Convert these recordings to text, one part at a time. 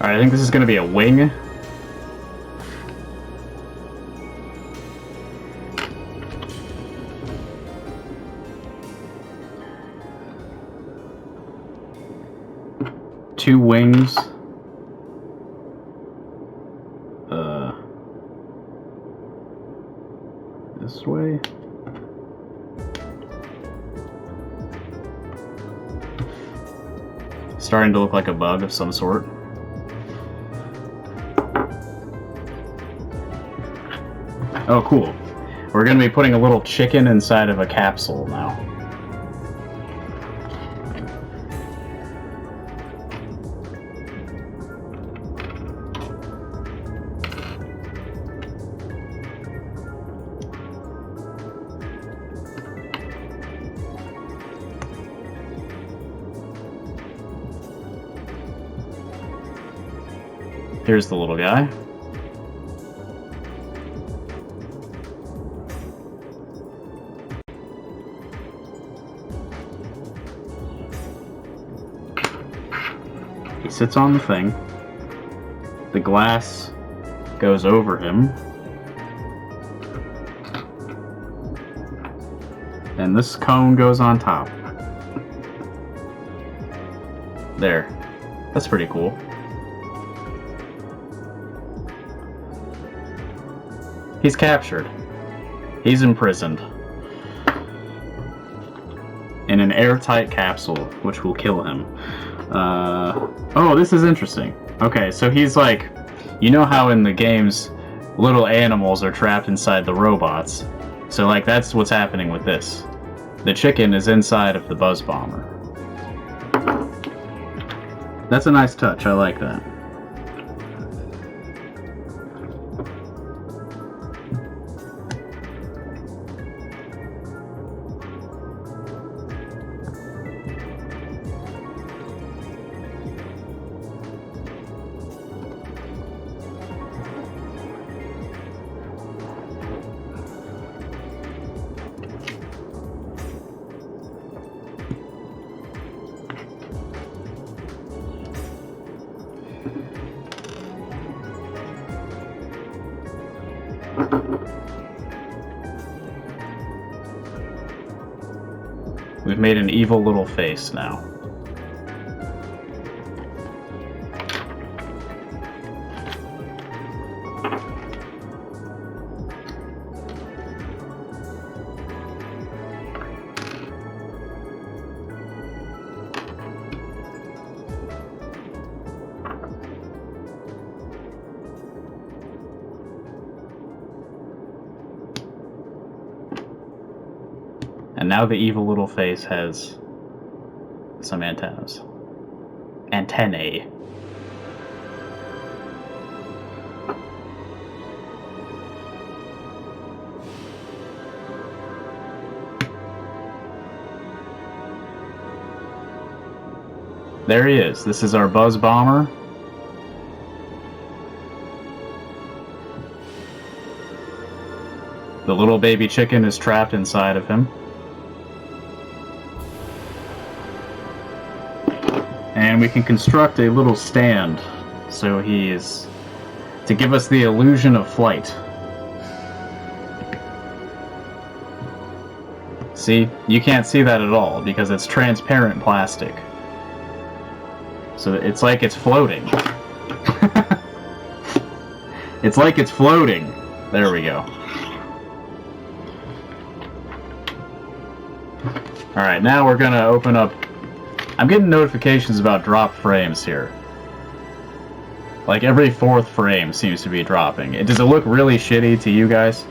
Alright, I think this is going to be a wing. Two wings. This way. Starting to look like a bug of some sort. Oh, cool. We're going to be putting a little chicken inside of a capsule now. Here's the little guy. He sits on the thing. The glass goes over him. And this cone goes on top. There. That's pretty cool. He's captured. He's imprisoned. In an airtight capsule, which will kill him. Oh, this is interesting. Okay, so he's like... You know how in the games, little animals are trapped inside the robots? So, like, that's what's happening with this. The chicken is inside of the Buzz Bomber. That's a nice touch. I like that. We've made an evil little face now. And now the evil little face has some antennas. Antennae. There he is. This is our Buzz Bomber. The little baby chicken is trapped inside of him. And we can construct a little stand, so he is to give us the illusion of flight. See, you can't see that at all because it's transparent plastic. So it's like it's floating. It's like it's floating. There we go. Alright, now we're gonna open up... I'm getting notifications about drop frames here. Like every 4th frame seems to be dropping. Does it look really shitty to you guys?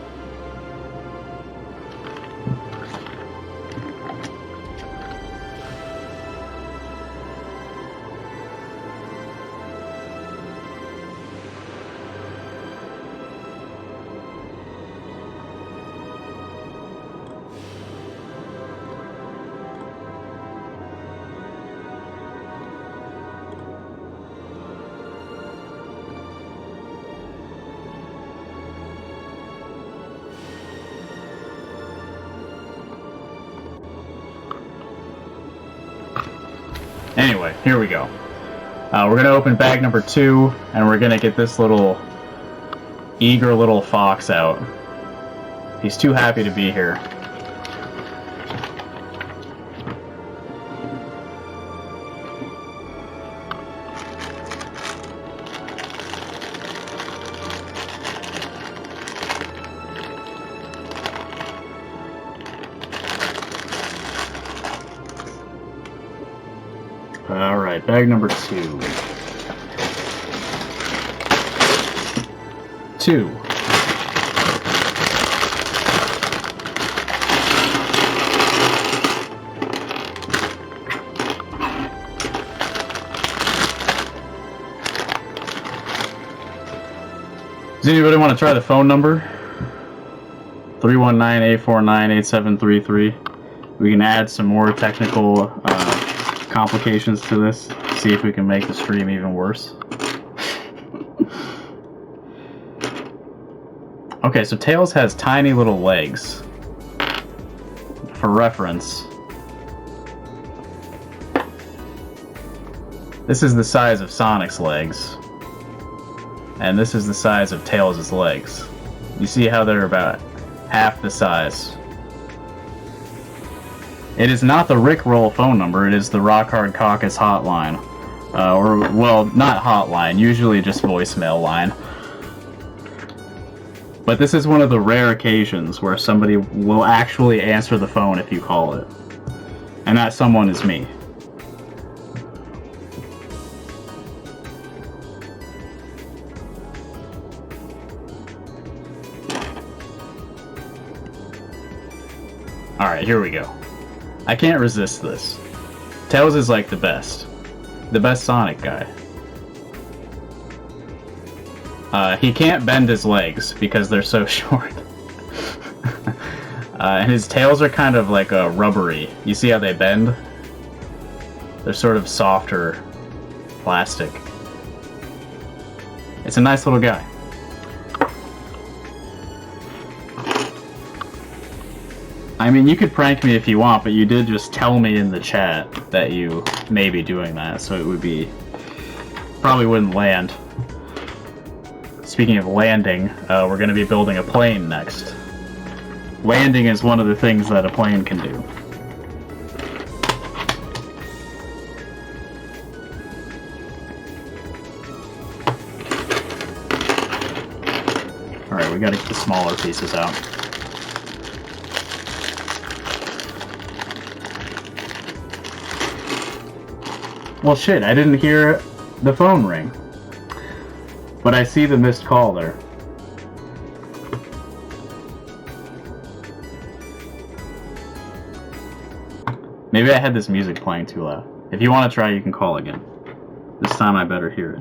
Anyway, here we go. We're gonna open bag number 2, and we're gonna get this little eager little fox out. He's too happy to be here. Alright, bag number 2. 2. Does anybody want to try the phone number? 319-849-8733. We can add some more technical complications to this. See if we can make the stream even worse. Okay, so Tails has tiny little legs. For reference, this is the size of Sonic's legs. And this is the size of Tails' legs. You see how they're about half the size. It is not the Rickroll phone number, it is the Rock Hard Caucus hotline. Or, well, not hotline, usually just voicemail line. But this is one of the rare occasions where somebody will actually answer the phone if you call it. And that someone is me. Alright, here we go. I can't resist this. Tails is like the best. The best Sonic guy. He can't bend his legs because they're so short. And his tails are kind of like rubbery. You see how they bend? They're sort of softer plastic. It's a nice little guy. I mean, you could prank me if you want, but you did just tell me in the chat that you may be doing that, so it would be... probably wouldn't land. Speaking of landing, we're going to be building a plane next. Landing is one of the things that a plane can do. Alright, we gotta get the smaller pieces out. Well, shit, I didn't hear the phone ring. But I see the missed call there. Maybe I had this music playing too loud. If you want to try, you can call again. This time I better hear it.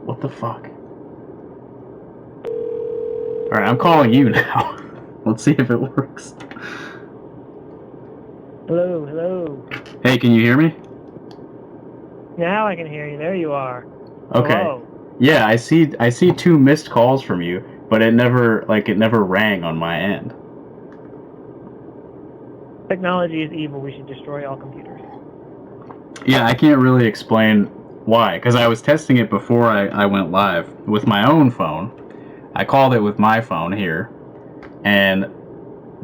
What the fuck? Alright, I'm calling you now. Let's see if it works. Hello, hello. Hey, can you hear me? Now I can hear you. There you are. Okay. Hello. Yeah, I see 2 missed calls from you, but it never rang on my end. Technology is evil. We should destroy all computers. Yeah, I can't really explain why, because I was testing it before I went live with my own phone. I called it with my phone here, and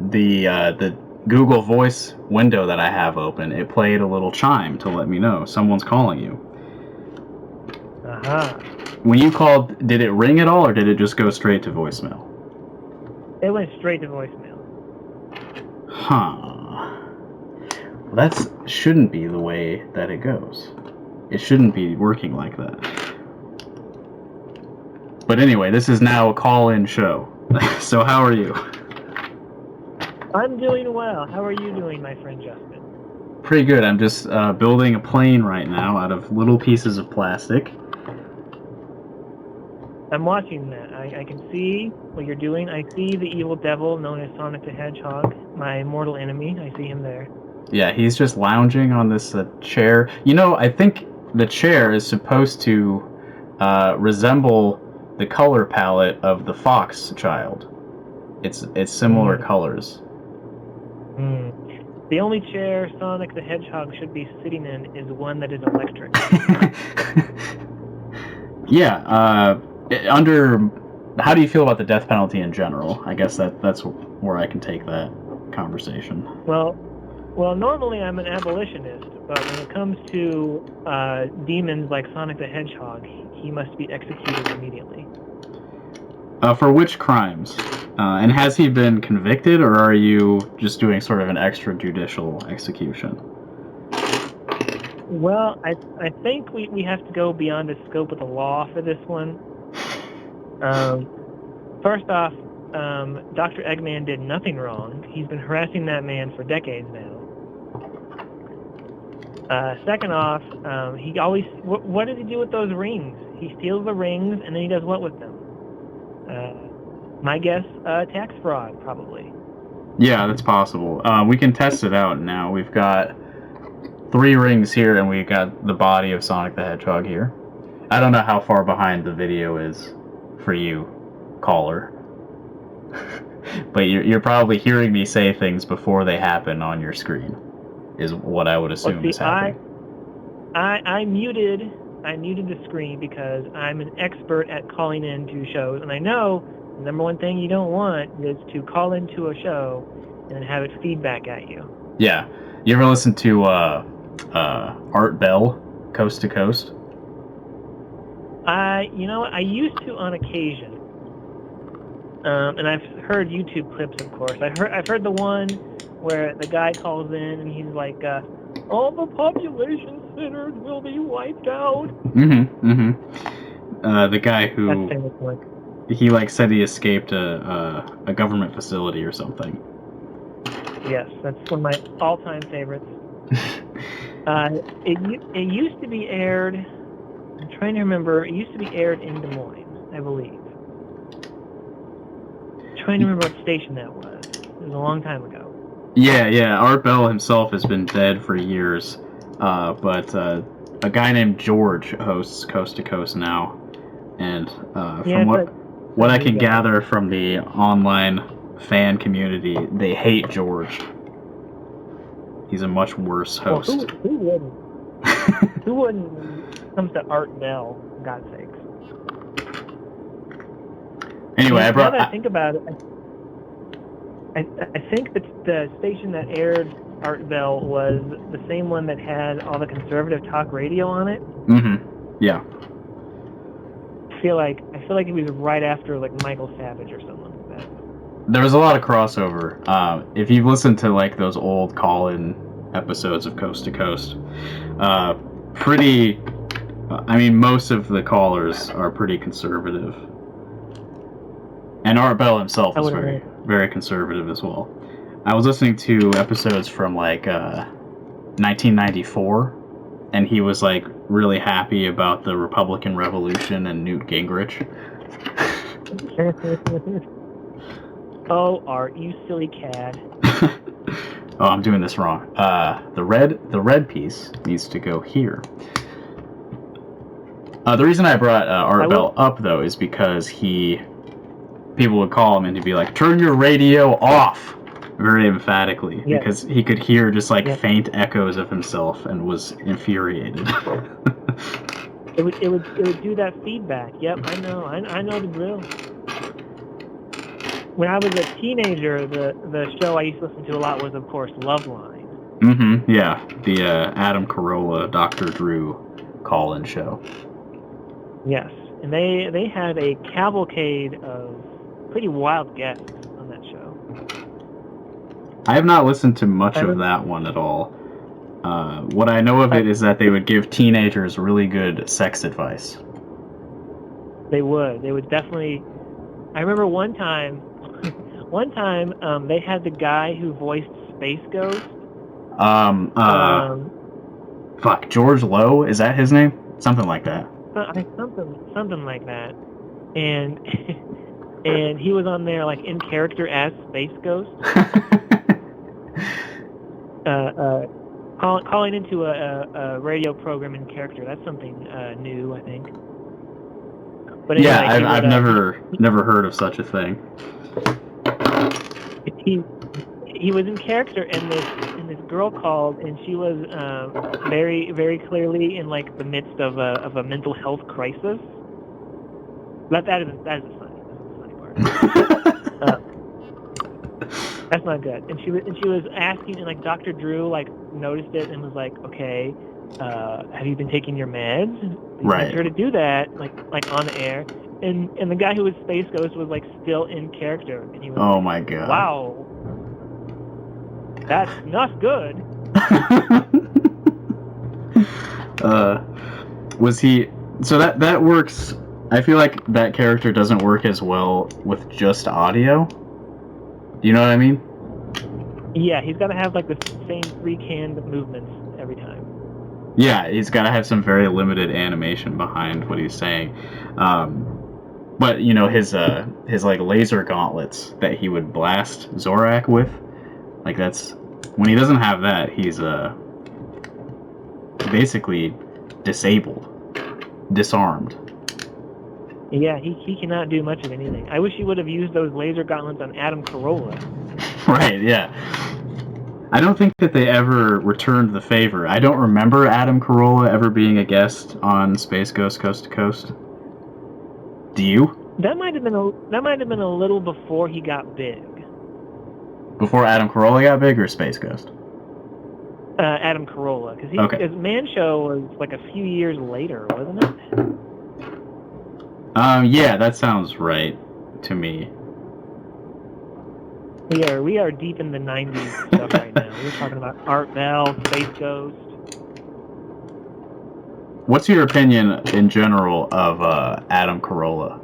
the Google Voice window that I have open, it played a little chime to let me know someone's calling you. Aha. When you called, did it ring at all, or did it just go straight to voicemail? It went straight to voicemail. Huh. That shouldn't be the way that it goes. It shouldn't be working like that. But anyway, this is now a call-in show. So how are you? I'm doing well. How are you doing, my friend Justin? Pretty good. I'm just building a plane right now out of little pieces of plastic. I'm watching that. I can see what you're doing. I see the evil devil known as Sonic the Hedgehog, my mortal enemy. I see him there. Yeah, he's just lounging on this chair. You know, I think the chair is supposed to resemble the color palette of the fox child. It's similar colors. The only chair Sonic the Hedgehog should be sitting in is one that is electric. Yeah, how do you feel about the death penalty in general? I guess that's where I can take that conversation. Well, normally I'm an abolitionist, but when it comes to demons like Sonic the Hedgehog, he must be executed immediately. For which crimes? And has he been convicted, or are you just doing sort of an extrajudicial execution? Well, I think we have to go beyond the scope of the law for this one. First off, Dr. Eggman did nothing wrong. He's been harassing that man for decades now. Second off, he always... What does he do with those rings? He steals the rings, and then he does what with them? My guess, tax fraud, probably. Yeah, that's possible. We can test it out now. We've got 3 rings here, and we got the body of Sonic the Hedgehog here. I don't know how far behind the video is for you, caller. But you're probably hearing me say things before they happen on your screen, is what I would assume is happening. I muted the screen because I'm an expert at calling into shows, and I know the number one thing you don't want is to call into a show and have it feedback at you. Yeah. You ever listen to Art Bell, Coast to Coast? I used to on occasion. And I've heard YouTube clips, of course. I've heard the one where the guy calls in and he's like, all the population centers will be wiped out. The guy who... That's famous one. He said he escaped a government facility or something. Yes, that's one of my all-time favorites. It used to be aired... I'm trying to remember. It used to be aired in Des Moines, I believe. I'm trying to remember what station that was. It was a long time ago. Yeah. Art Bell himself has been dead for years, but a guy named George hosts Coast to Coast now, and from what I can gather from the online fan community, they hate George. He's a much worse host. Well, who wouldn't? Who wouldn't when it comes to Art Bell, for God's sakes? Anyway, now that I think about it, I think that the station that aired Art Bell was the same one that had all the conservative talk radio on it. Yeah. I feel like it was right after Michael Savage or something like that. There was a lot of crossover. If you've listened to those old call-in episodes of Coast to Coast, most of the callers are pretty conservative. And Art Bell himself is very, very conservative as well. I was listening to episodes from 1994, and he was really happy about the Republican Revolution and Newt Gingrich. Oh, Art, you silly cad. Oh, I'm doing this wrong. The red piece needs to go here. The reason I brought Art Bell up, though, is because people would call him and he'd be like, "Turn your radio off," very emphatically, because he could hear just faint echoes of himself and was infuriated. It would do that feedback. Yep, I know. I know the drill. When I was a teenager, the show I used to listen to a lot was, of course, Loveline. Yeah, the Adam Carolla, Dr. Drew call-in show. Yes, and they had a cavalcade of pretty wild guests on that show. I have not listened to much of that one at all. What I know of it is that they would give teenagers really good sex advice. They would definitely. I remember one time they had the guy who voiced Space Ghost. Fuck, George Lowe, is that his name? Something like that. Something like that, and and he was on there like in character as Space Ghost. Calling into a radio program in character. That's something new, I think. But anyway, yeah, I've never heard of such a thing. He was in character, and this girl called, and she was very, very clearly in like the midst of a mental health crisis. That is the funny part. That's not good. And she was asking, and like Dr. Drew like noticed it and was like, okay, have you been taking your meds? Right. Make sure to do that, like on the air. And the guy who was Space Ghost was like still in character, and he was oh my god. Wow. That's not good. Was he? So that works. I feel like that character doesn't work as well with just audio. Do you know what I mean? Yeah, he's got to have like the same 3 canned movements every time. Yeah, he's got to have some very limited animation behind what he's saying. But you know his like laser gauntlets that he would blast Zorak with, like that's when he doesn't have that, he's basically disabled, disarmed. Yeah, he cannot do much of anything. I wish he would have used those laser gauntlets on Adam Carolla. Right, yeah. I don't think that they ever returned the favor. I don't remember Adam Carolla ever being a guest on Space Ghost Coast to Coast. Do you? That might have been a little before he got big. Before Adam Carolla got big, or Space Ghost? Adam Carolla, because his Man Show was like a few years later, wasn't it? Yeah, that sounds right to me. We are deep in the 90s stuff right now. We're talking about Art Bell, Space Ghost. What's your opinion in general of Adam Carolla?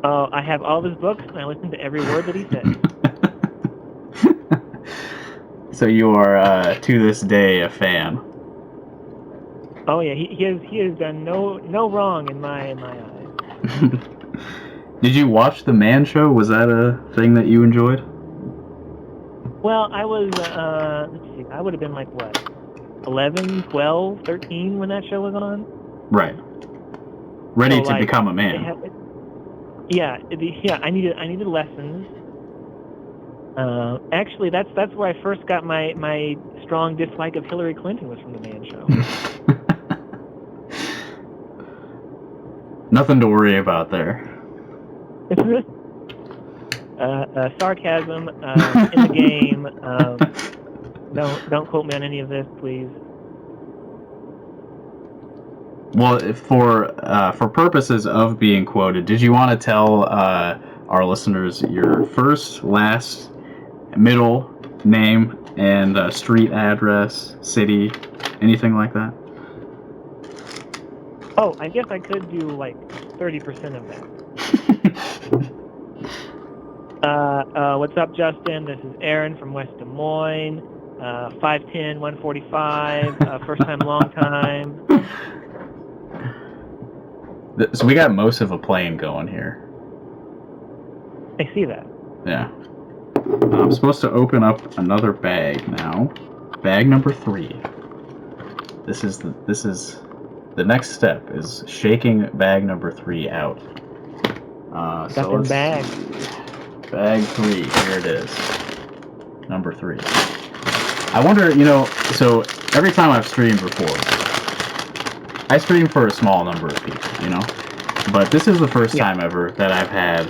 Oh, I have all of his books, and I listen to every word that he said. So you are, to this day, a fan? Oh yeah, he has done no wrong in my eyes. Did you watch The Man Show? Was that a thing that you enjoyed? Well, I was, let's see, I would have been like, what, 11, 12, 13 when that show was on? Right. Ready to become a man. I needed lessons. Actually, that's where I first got my strong dislike of Hillary Clinton was from The Man Show. Nothing to worry about there. Sarcasm in the game. Don't quote me on any of this, please. Well, for purposes of being quoted, did you want to tell our listeners your first, last, middle name and street address, city, anything like that? Oh, I guess I could do like 30% of that. What's up, Justin? This is Aaron from West Des Moines. 5'10", 145. First time, long time. So we got most of a plane going here. I see that. Yeah. I'm supposed to open up another bag now. Bag number 3. This is the next step is shaking bag number 3 out. So let's bag. Bag 3, here it is. Number 3. I wonder, so every time I've streamed before, I stream for a small number of people, but this is the first time ever that I've had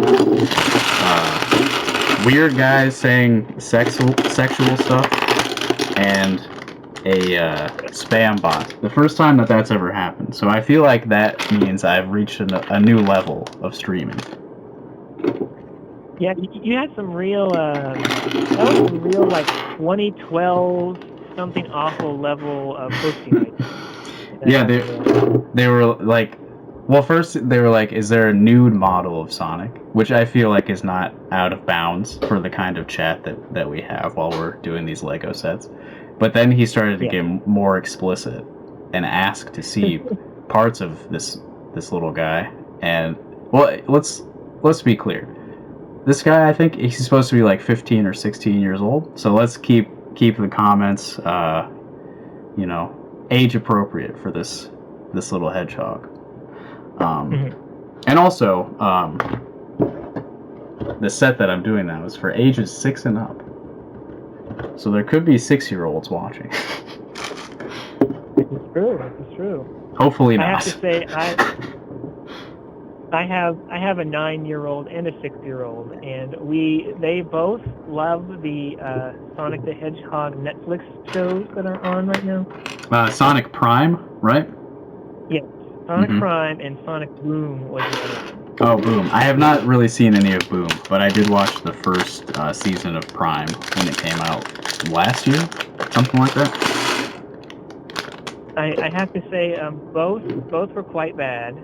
weird guys saying sexual stuff and spam bot. The first time that that's ever happened. So I feel like that means I've reached a new level of streaming. Yeah, you had some real, that was some real, like, 2012 something awful level of posting right there. Yeah, they were like, well, first they were like, is there a nude model of Sonic? Which I feel like is not out of bounds for the kind of chat that we have while we're doing these Lego sets. But then he started to get more explicit and ask to see parts of this little guy. And, well, let's be clear. This guy, I think he's supposed to be like 15 or 16 years old. So let's keep the comments, age appropriate for this little hedgehog. And also, the set that I'm doing now is for ages 6 and up. So there could be 6-year-olds watching. It's true. It's true. Hopefully not. I have to say, I have a 9-year-old and a 6-year-old, and they both love the Sonic the Hedgehog Netflix shows that are on right now. Sonic Prime, right? Yes, Sonic Prime and Sonic Boom was the other one. Oh, Boom! I have not really seen any of Boom, but I did watch the first season of Prime when it came out last year, something like that. I have to say, both were quite bad.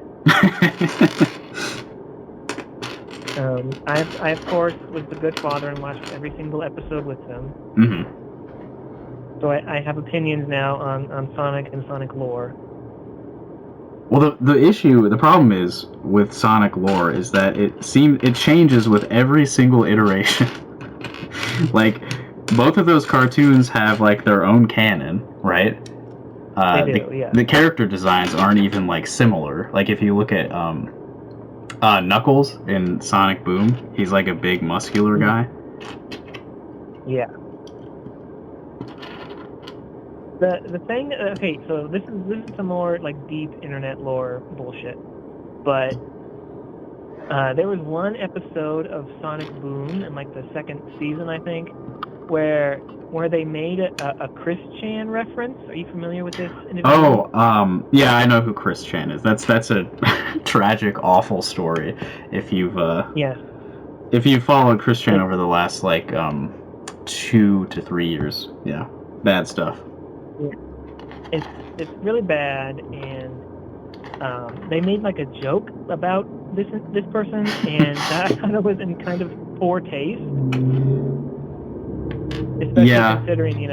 I of course was the good father and watched every single episode with them. So I have opinions now on Sonic and Sonic lore. Well, the problem is with Sonic lore is that it changes with every single iteration. Like, both of those cartoons have like their own canon, right? They do, yeah. The character designs aren't even like similar. Like if you look at Knuckles in Sonic Boom, he's like a big muscular guy. Yeah. The thing, okay, so this is some more like deep internet lore bullshit, but there was one episode of Sonic Boom in like the second season, I think, where they made a Chris Chan reference. Are you familiar with this individual? Oh, yeah, I know who Chris Chan is. That's a tragic, awful story. If you've if you've followed Chris Chan over the last like 2 to 3 years, yeah, bad stuff. Yeah. It's really bad, and they made like a joke about this person, and that kind of was in kind of poor taste. Especially considering,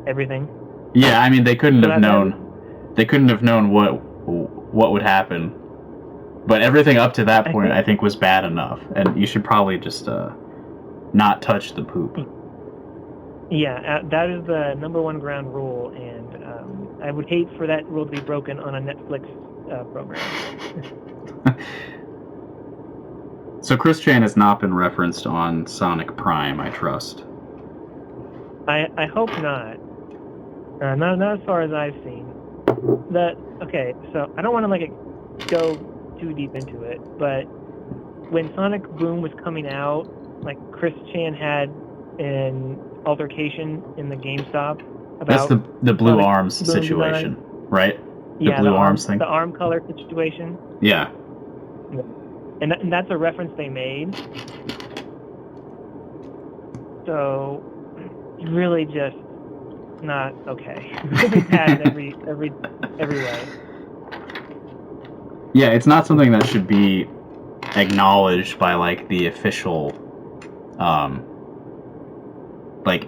everything. Yeah, I mean they couldn't have known what would happen. But everything up to that point I think was bad enough, and you should probably just not touch the poop. Yeah, that is the #1 ground rule, and I would hate for that rule to be broken on a Netflix program. So Chris Chan has not been referenced on Sonic Prime, I trust. I hope not. Not as far as I've seen. Okay, so I don't want to go too deep into it, but when Sonic Boom was coming out, like Chris Chan had an altercation in the GameStop about that's the Blue Arms situation, right? Yeah, the Blue Arms thing. The arm color situation. Yeah. And that's a reference they made. So, really just not okay. It's bad in every way. Yeah, it's not something that should be acknowledged by like the official like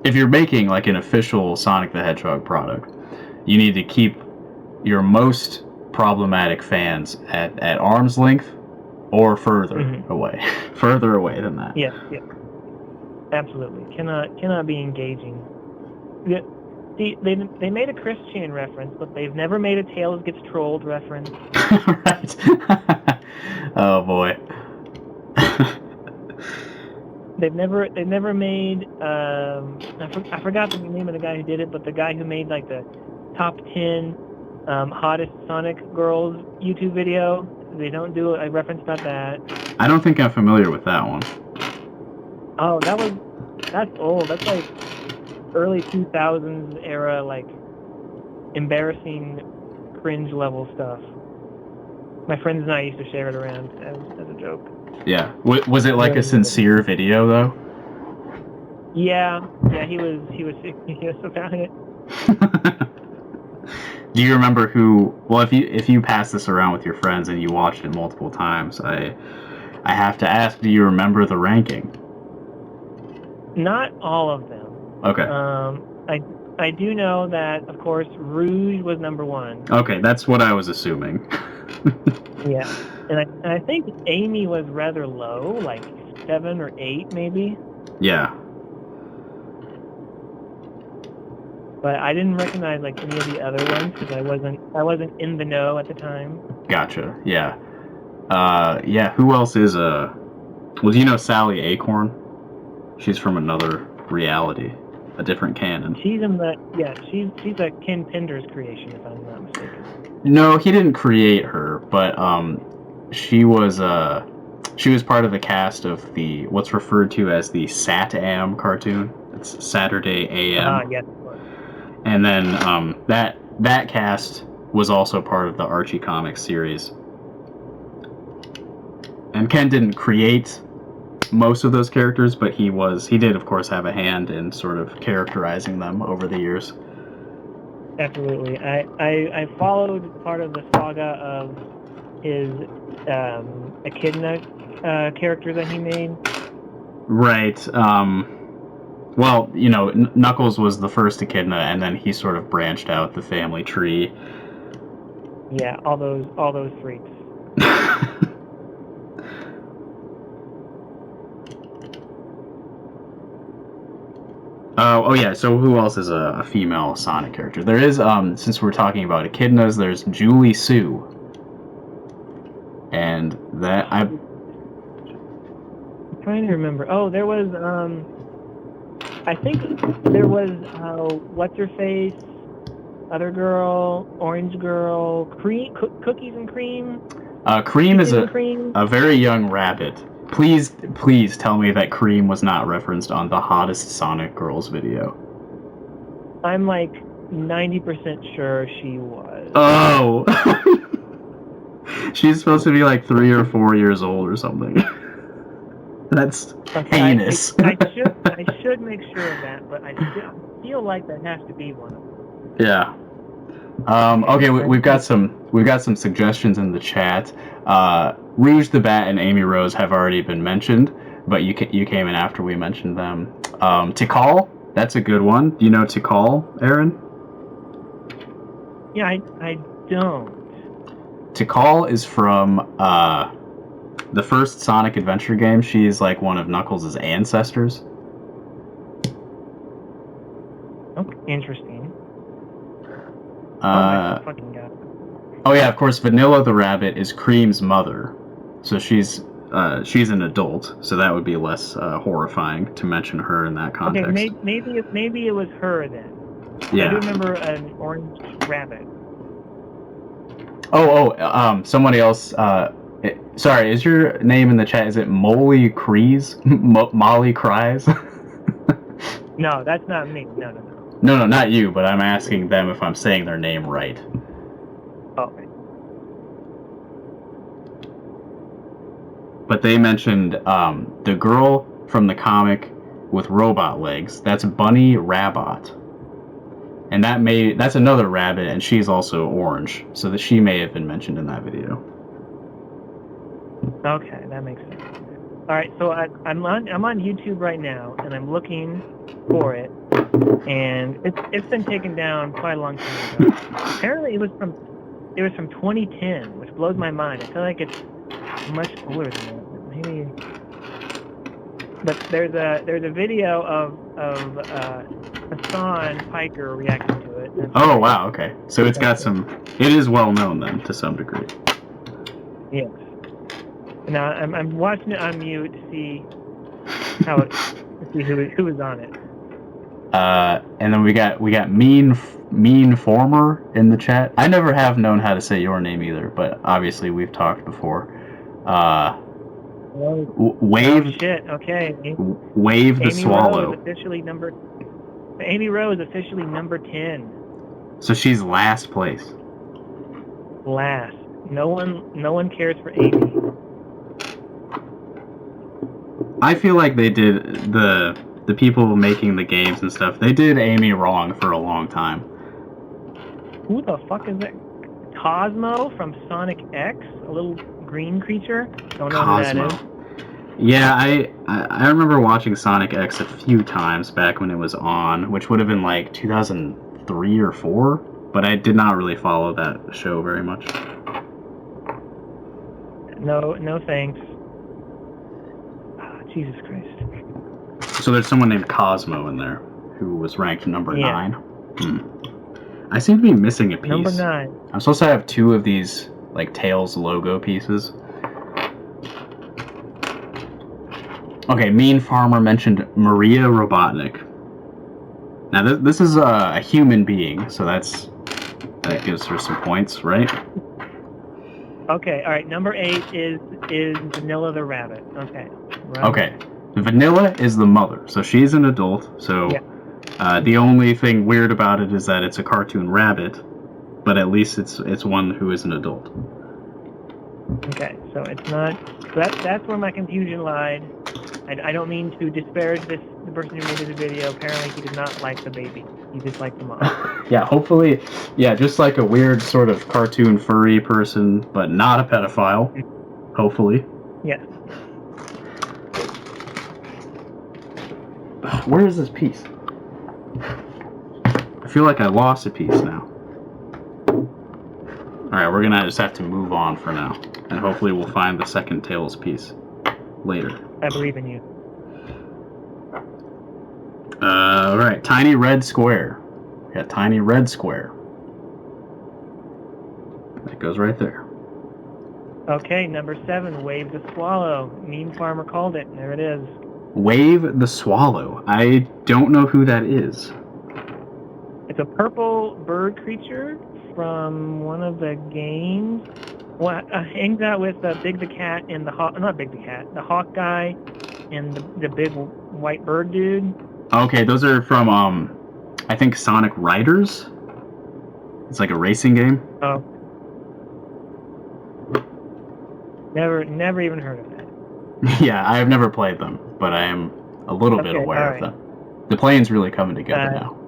if you're making like an official Sonic the Hedgehog product, you need to keep your most problematic fans at arm's length or further away. Further away than that. Yeah. Absolutely. Cannot be engaging. They made a Chris Chan reference, but they've never made a Tails Gets Trolled reference. Right. Oh boy. They've never made I forgot the name of the guy who did it, but the guy who made like the top 10 hottest Sonic girls YouTube video. They don't do a reference about that. I don't think I'm familiar with that one. Oh, that's old. That's like early 2000s era, like, embarrassing, cringe level stuff. My friends and I used to share it around as a joke. Yeah. Was it like a sincere video though? Yeah, he was serious about it. Do you remember who? Well, if you pass this around with your friends and you watched it multiple times, I have to ask, do you remember the ranking? Not all of them. Okay. I do know that, of course, Rouge was number 1. Okay, that's what I was assuming. Yeah, and I think Amy was rather low, like 7 or 8 maybe. Yeah. But I didn't recognize like any of the other ones because I wasn't in the know at the time. Gotcha. Yeah. Yeah. Who else is Well, do you know Sally Acorn? She's from another reality, a different canon. She's a Ken Penders creation, if I'm not mistaken. No, he didn't create her, but she was part of the cast of the what's referred to as the Sat-Am cartoon. It's Saturday AM. Yes. And then that cast was also part of the Archie Comics series. And Ken didn't create most of those characters, but he did of course have a hand in sort of characterizing them over the years. Absolutely. I followed part of the saga of his Echidna character that he made. Right. Well, you know, Knuckles was the first Echidna, and then he sort of branched out the family tree. Yeah, all those freaks. Oh yeah, so who else is a female Sonic character? There is, since we're talking about Echidnas, there's Julie Sue. And that, I'm trying to remember. Oh, there was, I think there was, what's her face? Other girl, orange girl, cream, cookies and cream. Cream is a very young rabbit. Please tell me that Cream was not referenced on the Hottest Sonic Girls video. I'm like 90% sure she was. Oh! She's supposed to be like 3 or 4 years old or something. That's heinous. I should make sure of that, but I feel like that has to be one of them. Yeah. Okay, we've got some suggestions in the chat. Rouge the Bat and Amy Rose have already been mentioned, but you came in after we mentioned them. Tikal, that's a good one. Do you know Tikal, Aaron? Yeah, I don't. Tikal is from the first Sonic Adventure game. She's like one of Knuckles' ancestors. Okay, interesting. Oh yeah, of course, Vanilla the Rabbit is Cream's mother, so she's an adult, so that would be less horrifying to mention her in that context. Okay, maybe it was her then. Yeah. I do remember an orange rabbit. Somebody else. Sorry, is your name in the chat? Is it Molly Crees? Molly Cries? No, that's not me. No. No, not you, but I'm asking them if I'm saying their name right. Okay. But they mentioned the girl from the comic with robot legs. That's Bunny Rabbot. And that's another rabbit, and she's also orange, so that she may have been mentioned in that video. Okay, that makes sense. All right, so I'm on YouTube right now, and I'm looking for it, and it's been taken down quite a long time ago. Apparently, it was from 2010, which blows my mind. I feel like it's much older than that. Maybe, but there's a video of Hassan Piker reacting to it. Oh wow, okay. So it's got it is well known then to some degree. Yes. Now I'm watching it on mute to see who is on it. And then we got mean former in the chat. I never have known how to say your name either, but obviously we've talked before. Wave. Oh shit! Okay. Wave the Amy Swallow. Rose officially number Amy Rowe is officially number 10. So she's last place. Last. No one cares for Amy. I feel like they did the people making the games and stuff. They did Amy wrong for a long time. Who the fuck is that? Cosmo from Sonic X, a little green creature. Don't know who that is. Yeah, I remember watching Sonic X a few times back when it was on, which would have been like 2003 or 4, but I did not really follow that show very much. No thanks. Oh, Jesus Christ. So there's someone named Cosmo in there who was ranked number 9. I seem to be missing a piece. Number 9. I'm supposed to have 2 of these like Tails logo pieces. Okay, Mean Farmer mentioned Maria Robotnik. Now this is a human being, so that gives her some points, right? Okay, all right. Number 8 is Vanilla the Rabbit. Okay. Right. Okay, Vanilla is the mother, so she's an adult. So yeah. The only thing weird about it is that it's a cartoon rabbit, but at least it's one who is an adult. Okay, so it's not. So that's where my confusion lied. I don't mean to disparage the person who made this video. Apparently, he did not like the baby. He just liked the mom. Yeah, hopefully, just like a weird sort of cartoon furry person, but not a pedophile. Hopefully. Yes. Where is this piece? I feel like I lost a piece now. Alright, we're gonna just have to move on for now. And hopefully we'll find the second Tails piece later. I believe in you. Alright, Tiny Red Square. We got Tiny Red Square. That goes right there. Okay, number 7, Wave the Swallow. Mean Farmer called it. There it is. Wave the Swallow. I don't know who that is. It's a purple bird creature from one of the games. Well, hangs out with Big the Cat and the Hawk. Not Big the Cat. The Hawk guy and the big white bird dude. Okay, those are from I think Sonic Riders. It's like a racing game. Oh. Never even heard of that. Yeah, I have never played them, but I am a little bit aware of them. The plan's really coming together now.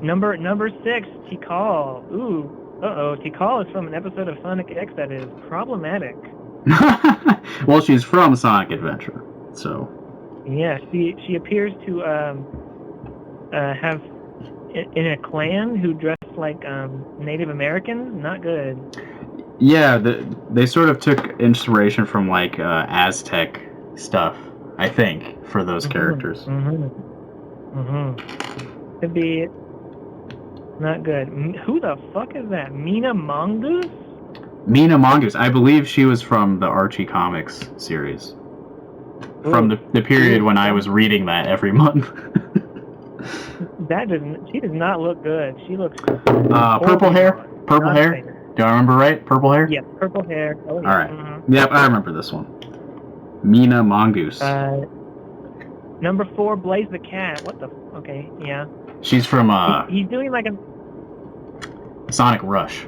Number 6, Tikal. Ooh, Tikal is from an episode of Sonic X that is problematic. Well, she's from Sonic Adventure, so. Yeah, she appears to have in a clan who dress like Native Americans. Not good. Yeah, they sort of took inspiration from like Aztec stuff, I think, for those characters. Could be not good. Who the fuck is that? Mina Mongoose? Mina Mongoose. I believe she was from the Archie Comics series. From the period when I was reading that every month. She does not look good. She looks purple hair? Purple hair? Do I remember right? Purple hair? Yeah, purple hair. Oh, yeah. Alright. Yep, I remember this one. Mina Mongoose. Number 4, Blaze the Cat. What the... Okay, yeah. She's from, He's doing like a... Sonic Rush.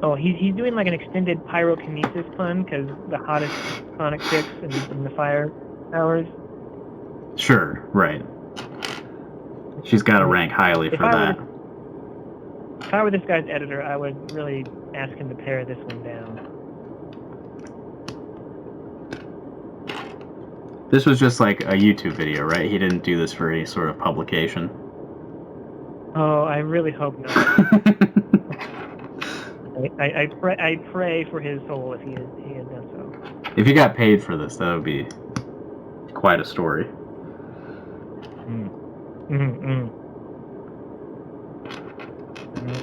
Oh, he's doing like an extended pyrokinesis pun, because the hottest Sonic chicks in the fire hours. Sure, right. She's got to rank highly for that. If I were this guy's editor, I would really ask him to pare this one down. This was just like a YouTube video, right? He didn't do this for any sort of publication. Oh, I really hope not. I pray for his soul if he had done so. If he got paid for this, that would be quite a story.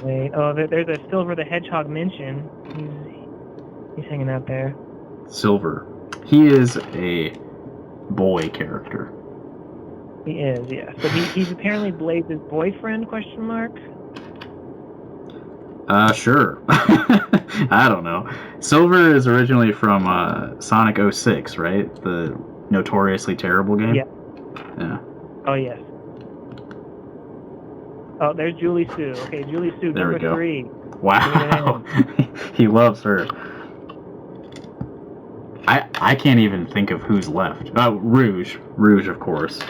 Wait, there's a Silver the Hedgehog mention. He's hanging out there. Silver. He is a boy character. He is, yeah. So he's apparently Blaze's boyfriend, question mark? Sure. I don't know. Silver is originally from Sonic 06, right? The notoriously terrible game? Yeah. Yeah. Oh, yes. Oh, there's Julie Sue. Okay, Julie Sue, There we number go. 3. Wow. He loves her. I can't even think of who's left. Oh, Rouge. Rouge, of course.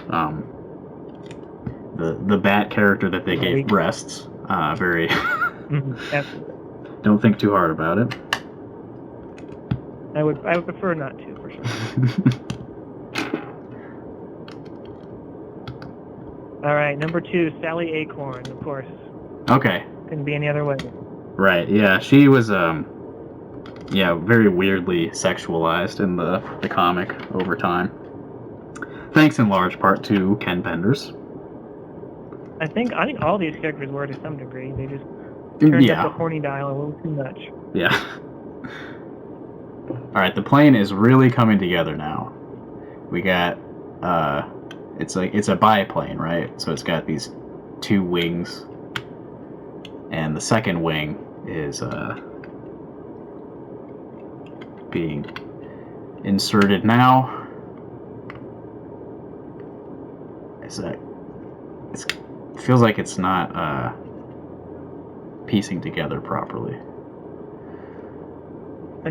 The bat character that they gave breasts. Very... Absolutely. Don't think too hard about it. I would prefer not to, for sure. All right, number 2, Sally Acorn, of course. Okay. Couldn't be any other way. Right, yeah. She was, very weirdly sexualized in the comic over time. Thanks in large part to Ken Penders. I think all these characters were to some degree. They just turned up the horny dial a little too much. Yeah. Alright, the plane is really coming together now. We got, it's a biplane, right? So it's got these 2 wings. And the second wing is, being inserted now. It feels like it's not, piecing together properly.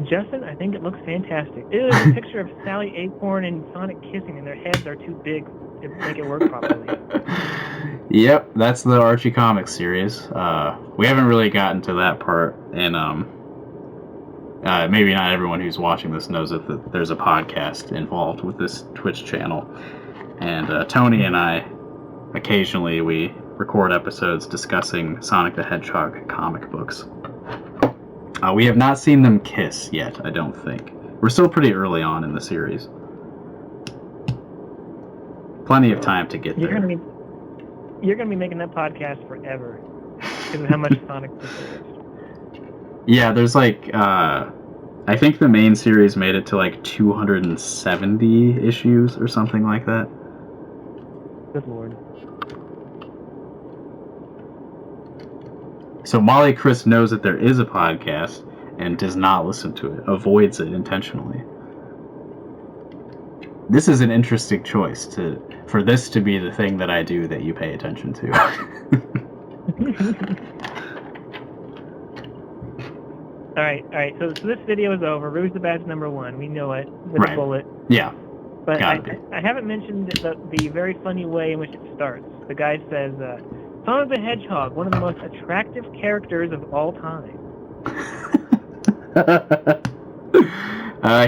Justin, I think it looks fantastic. There's a picture of Sally Acorn and Sonic kissing, and their heads are too big to make it work properly. Yep, that's the Archie Comics series. We haven't really gotten to that part, and maybe not everyone who's watching this knows that there's a podcast involved with this Twitch channel. And Tony and I, occasionally, we record episodes discussing Sonic the Hedgehog comic books. We have not seen them kiss yet, I don't think. We're still pretty early on in the series. Plenty of time to get there. You're going to be making that podcast forever because of how much Sonic this is. Yeah, there's like, I think the main series made it to like 270 issues or something like that. Good lord. So Molly Chris knows that there is a podcast and does not listen to it, avoids it intentionally. This is an interesting choice for this to be the thing that I do that you pay attention to. All right. So this video is over. Rouge the Bad's number 1. We know it with a bullet. Yeah. But I haven't mentioned the very funny way in which it starts. The guy says, Sonic the Hedgehog, one of the most attractive characters of all time.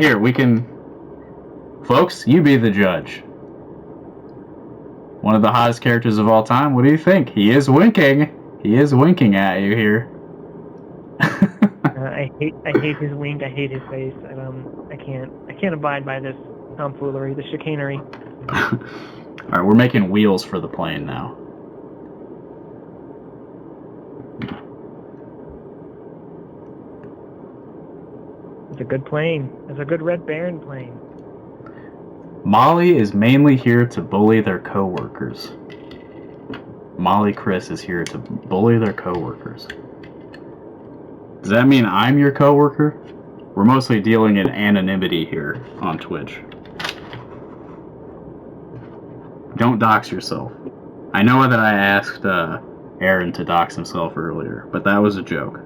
Here, we can... Folks, you be the judge. One of the hottest characters of all time. What do you think? He is winking. He is winking at you here. I hate his wink. I hate his face. I can't abide by this tomfoolery, the chicanery. All right, we're making wheels for the plane now. It's a good plane. It's a good Red Baron plane. Molly is mainly here to bully their co-workers. Molly Chris is here to bully their co-workers. Does that mean I'm your co-worker? We're mostly dealing in anonymity here on Twitch. Don't dox yourself. I know that I asked Aaron to dox himself earlier, but that was a joke.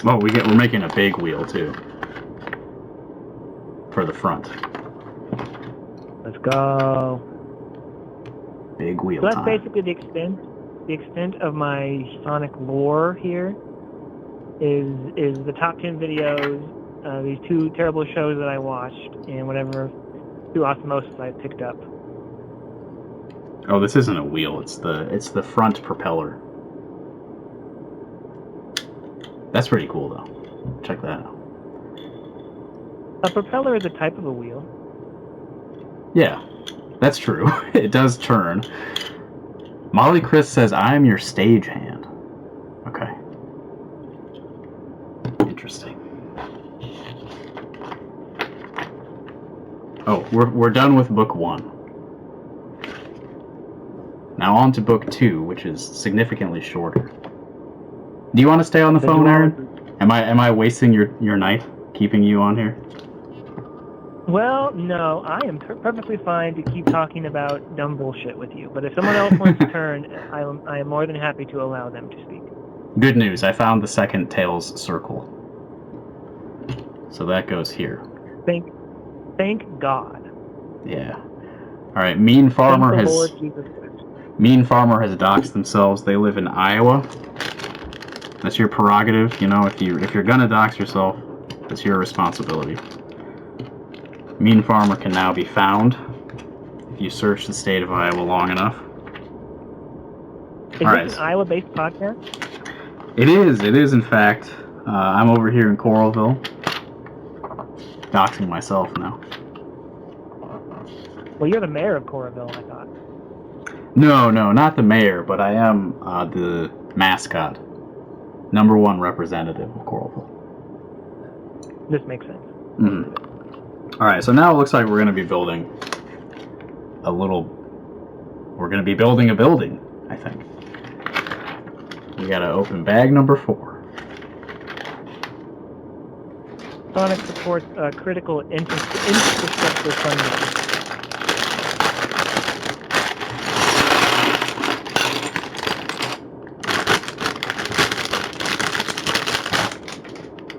Oh, we're making a big wheel too. For the front. Let's go. Big wheel. So that's time. basically the extent of my Sonic lore here. Is the top 10 videos, these 2 terrible shows that I watched, and whatever through osmosis I picked up. Oh, this isn't a wheel. It's the front propeller. That's pretty cool, though. Check that out. A propeller is a type of a wheel. Yeah, that's true. It does turn. Molly Chris says, I am your stagehand. Okay. Interesting. Oh, we're done with book 1. Now on to book 2, which is significantly shorter. Do you want to stay on the phone, Aaron? Am I wasting your night keeping you on here? Well, no, I am perfectly fine to keep talking about dumb bullshit with you. But if someone else wants to turn, I am more than happy to allow them to speak. Good news, I found the second Tails circle. So that goes here. Thank God. Yeah. Alright, Mean Farmer Thank the has... Lord Jesus Christ. Mean Farmer has doxed themselves. They live in Iowa. That's your prerogative, you know, if you're gonna dox yourself, it's your responsibility. Mean Farmer can now be found if you search the state of Iowa long enough. Is this an Iowa-based podcast? It is in fact. I'm over here in Coralville. Doxing myself now. Well, you're the mayor of Coralville, I thought. No, not the mayor, but I am the mascot. #1 representative of Coralville. This makes sense. Mm-hmm. Alright, so now it looks like we're going to be building We're going to be building a building, I think. We got to open bag number 4. Sonic supports critical infrastructure funding.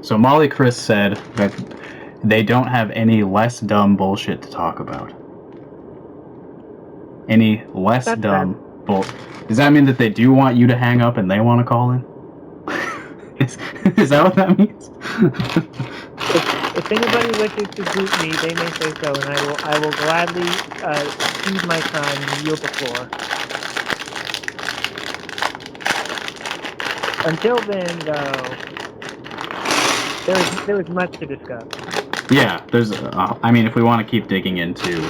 So Molly Chris said that they don't have any less dumb bullshit to talk about. Any less That's dumb bull. Does that mean that they do want you to hang up and they want to call in? Is that what that means? If anybody wishes to boot me, they may say so, and I will gladly cede my time and yield the floor. Until then, though, there is much to discuss. Yeah, there's. I mean, if we want to keep digging into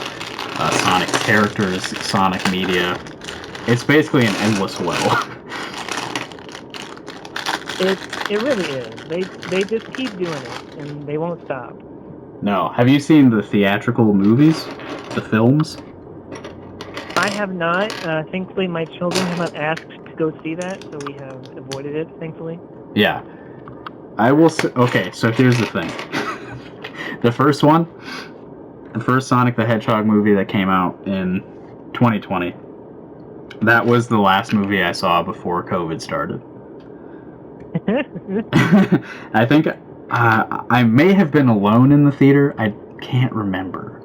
Sonic's characters, Sonic media, it's basically an endless well. It really is. They just keep doing it, and they won't stop. No. Have you seen the theatrical movies? The films? I have not. Thankfully, my children have not asked to go see that, so we have avoided it, thankfully. Yeah. I will say... Okay, so here's the thing. The first Sonic the Hedgehog movie that came out in 2020, that was the last movie I saw before COVID started. I think I may have been alone in the theater. I can't remember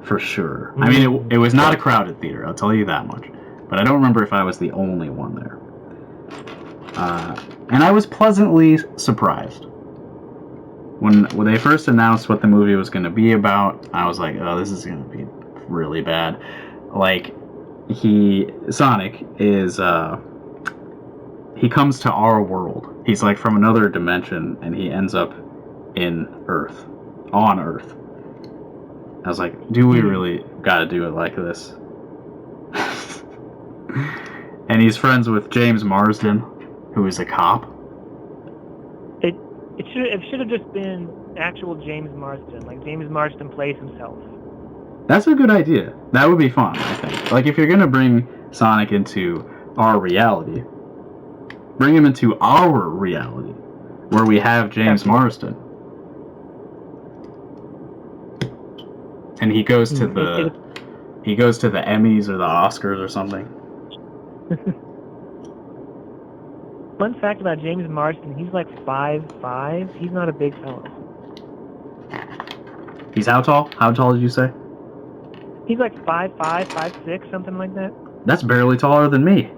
for sure. I mean, it was not a crowded theater, I'll tell you that much. But I don't remember if I was the only one there. And I was pleasantly surprised. When they first announced what the movie was going to be about, I was like, oh, this is going to be really bad. Like, Sonic is... he comes to our world. He's like from another dimension, and he ends up on Earth. I was like, do we really gotta do it like this? And he's friends with James Marsden, who is a cop. It should have just been actual James Marsden. Like, James Marsden plays himself. That's a good idea. That would be fun, I think. Like, if you're gonna bring Sonic into our reality, bring him into our reality, where we have James Marsden. And he goes to the Emmys or the Oscars or something. Fun fact about James Marsden, he's like 5'5". He's not a big fellow. He's how tall? How tall did you say? He's like 5'5", 5'6", something like that. That's barely taller than me.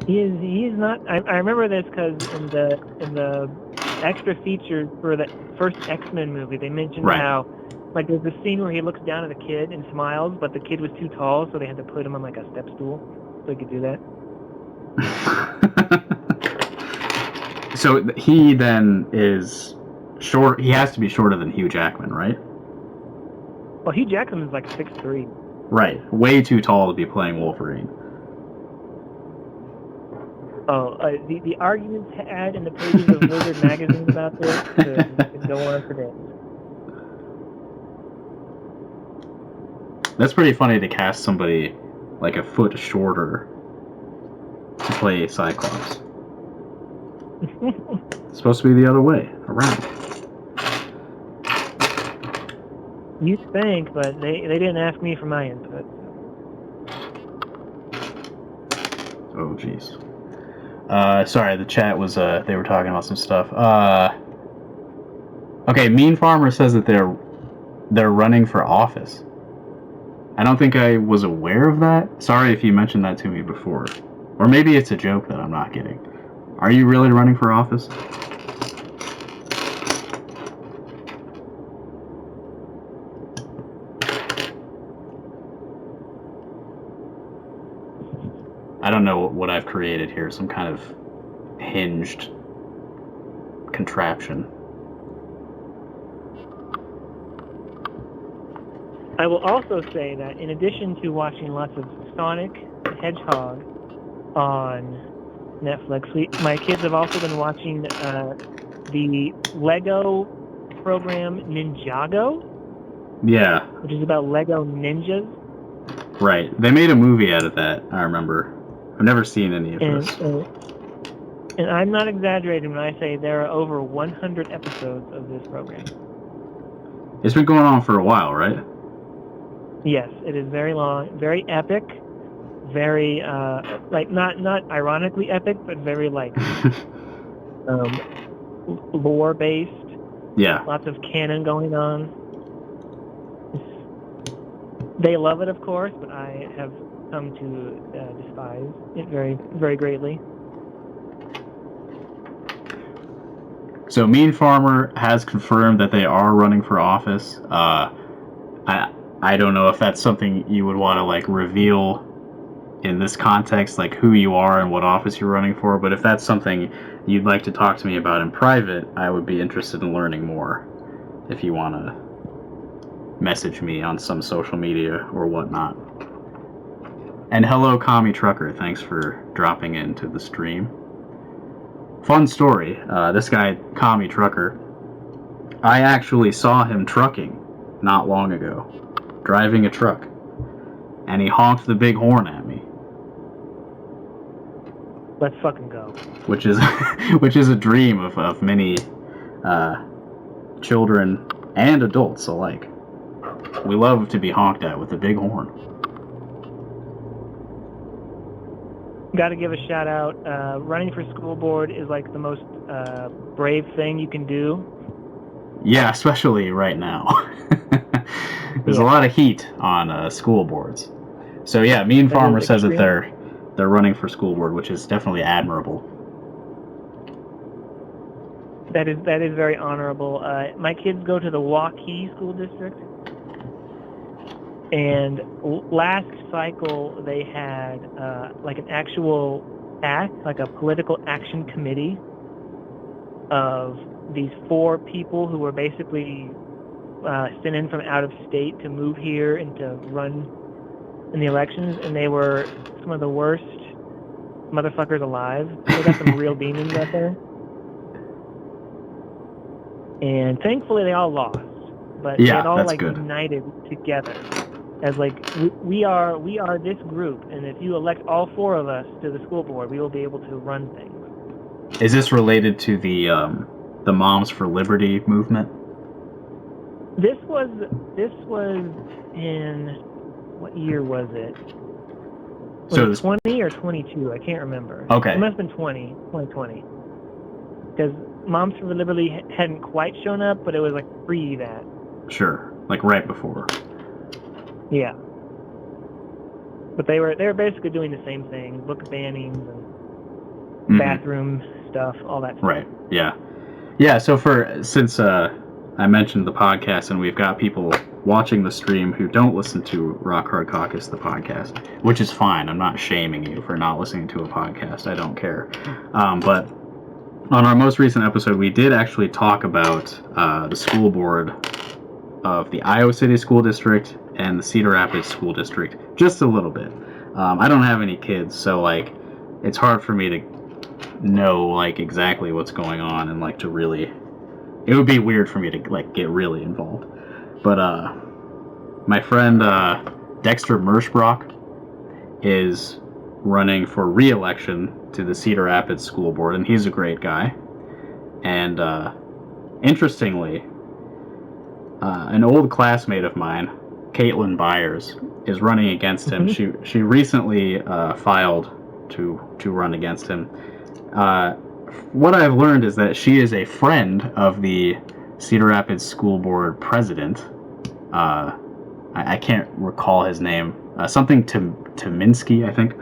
He's not. I remember this because in the extra feature for the first X-Men movie, they mentioned how, like, there's a scene where he looks down at a kid and smiles, but the kid was too tall, so they had to put him on like a step stool so he could do that. So he then is short. He has to be shorter than Hugh Jackman, right? Well, Hugh Jackman is like 6'3". Right, way too tall to be playing Wolverine. Oh, the arguments had in the pages of Wizard magazine about this could go on for days. That's pretty funny to cast somebody like a foot shorter to play Cyclops. It's supposed to be the other way, around. You think, but they didn't ask me for my input. Oh, jeez. Sorry, the chat was, they were talking about some stuff. Okay, Mean Farmer says that they're running for office. I don't think I was aware of that. Sorry if you mentioned that to me before. Or maybe it's a joke that I'm not getting. Are you really running for office? I don't know what I've created here. Some kind of hinged contraption. I will also say that in addition to watching lots of Sonic the Hedgehog on Netflix, my kids have also been watching the Lego program Ninjago. Yeah. Which is about Lego ninjas. Right. They made a movie out of that, I remember. I've never seen any of this. And I'm not exaggerating when I say there are over 100 episodes of this program. It's been going on for a while, right? Yes, it is very long, very epic, very like not ironically epic, but very like lore based. Yeah. Lots of canon going on. They love it, of course, but I have come to despise it very, very greatly. So Mean Farmer has confirmed that they are running for office. I don't know if that's something you would want to like reveal in this context, like who you are and what office you're running for, but if that's something you'd like to talk to me about in private, I would be interested in learning more if you want to message me on some social media or whatnot. And hello, Kami Trucker, thanks for dropping into the stream. Fun story, this guy, Kami Trucker, I actually saw him trucking not long ago, driving a truck, and he honked the big horn at me. Let's fucking go. Which is a dream of many children and adults alike. We love to be honked at with a big horn. Got to give a shout out. Running for school board is like the most brave thing you can do. Yeah, especially right now. There's a lot of heat on school boards. So yeah, Mean Farmer says that they're running for school board, which is definitely admirable. That is very honorable. My kids go to the Waukee School District, and last cycle they had like an actual act, like a political action committee of these 4 people who were basically sent in from out of state to move here and to run in the elections, and they were some of the worst motherfuckers alive. They got some real demons out there. And thankfully they all lost. But they all like good. United together as like we are this group, and if you elect all 4 of us to the school board, we will be able to run things. Is this related to the Moms for Liberty movement? This was in what year was it? Was it 20 or 22? I can't remember. Okay. It must have been 2020. Because Moms for Liberty hadn't quite shown up, but it was like pre that. Sure, like right before. Yeah. But they were basically doing the same thing: book bannings and bathroom stuff, all that stuff. Right. Yeah. Yeah. So since I mentioned the podcast, and we've got people watching the stream who don't listen to Rock Hard Caucus, the podcast, which is fine. I'm not shaming you for not listening to a podcast. I don't care. But on our most recent episode, we did actually talk about the school board of the Iowa City School District and the Cedar Rapids School District, just a little bit. I don't have any kids, so like it's hard for me to know like exactly what's going on and like to really. It would be weird for me to like get really involved. But my friend Dexter Merschbrock is running for re-election to the Cedar Rapids School Board, and he's a great guy. And interestingly, an old classmate of mine, Caitlin Byers, is running against him. She recently filed to run against him. What I've learned is that she is a friend of the Cedar Rapids School Board president. I can't recall his name. Something Tominski, I think.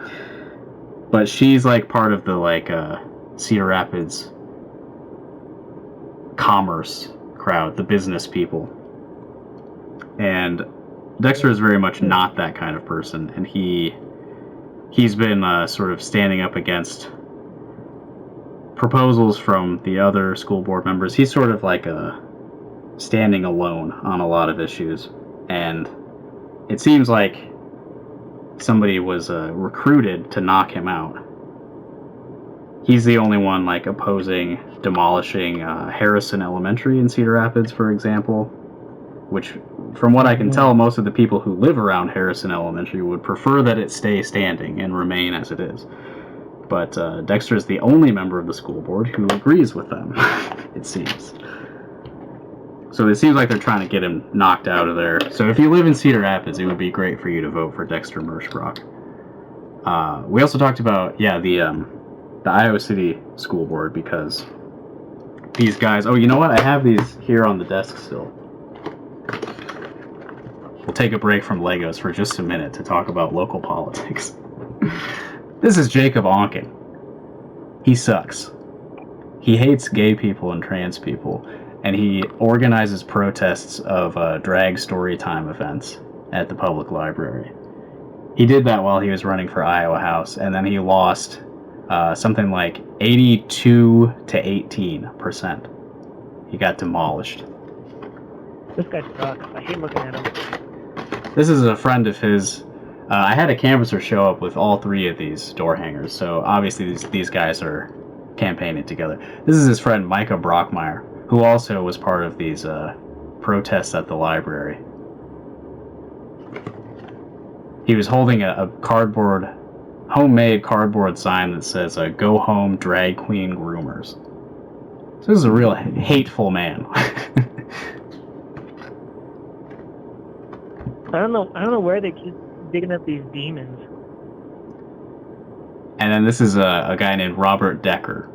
But she's like part of the like Cedar Rapids commerce crowd, the business people. And Dexter is very much not that kind of person, and he's been sort of standing up against proposals from the other school board members. He's sort of like standing alone on a lot of issues, and it seems like somebody was recruited to knock him out. He's the only one like opposing demolishing Harrison Elementary in Cedar Rapids, for example, which, from what I can tell, most of the people who live around Harrison Elementary would prefer that it stay standing and remain as it is. But Dexter is the only member of the school board who agrees with them, it seems. So it seems like they're trying to get him knocked out of there. So if you live in Cedar Rapids, it would be great for you to vote for Dexter Merschbrock. We also talked about, the Iowa City School Board, because these guys... Oh, you know what? I have these here on the desk still. We'll take a break from Legos for just a minute to talk about local politics. This is Jacob Onken. He sucks. He hates gay people and trans people, and he organizes protests of drag story time events at the public library. He did that while he was running for Iowa House, and then he lost something like 82 to 18%. He got demolished. This guy sucks. I hate looking at him. This is a friend of his. I had a canvasser show up with all three of these door hangers, so obviously these guys are campaigning together. This is his friend Micah Brockmeyer, who also was part of these protests at the library. He was holding a homemade cardboard sign that says, "Go home, drag queen groomers." So this is a real hateful man. I don't know where they keep digging up these demons. And then this is a guy named Robert Decker.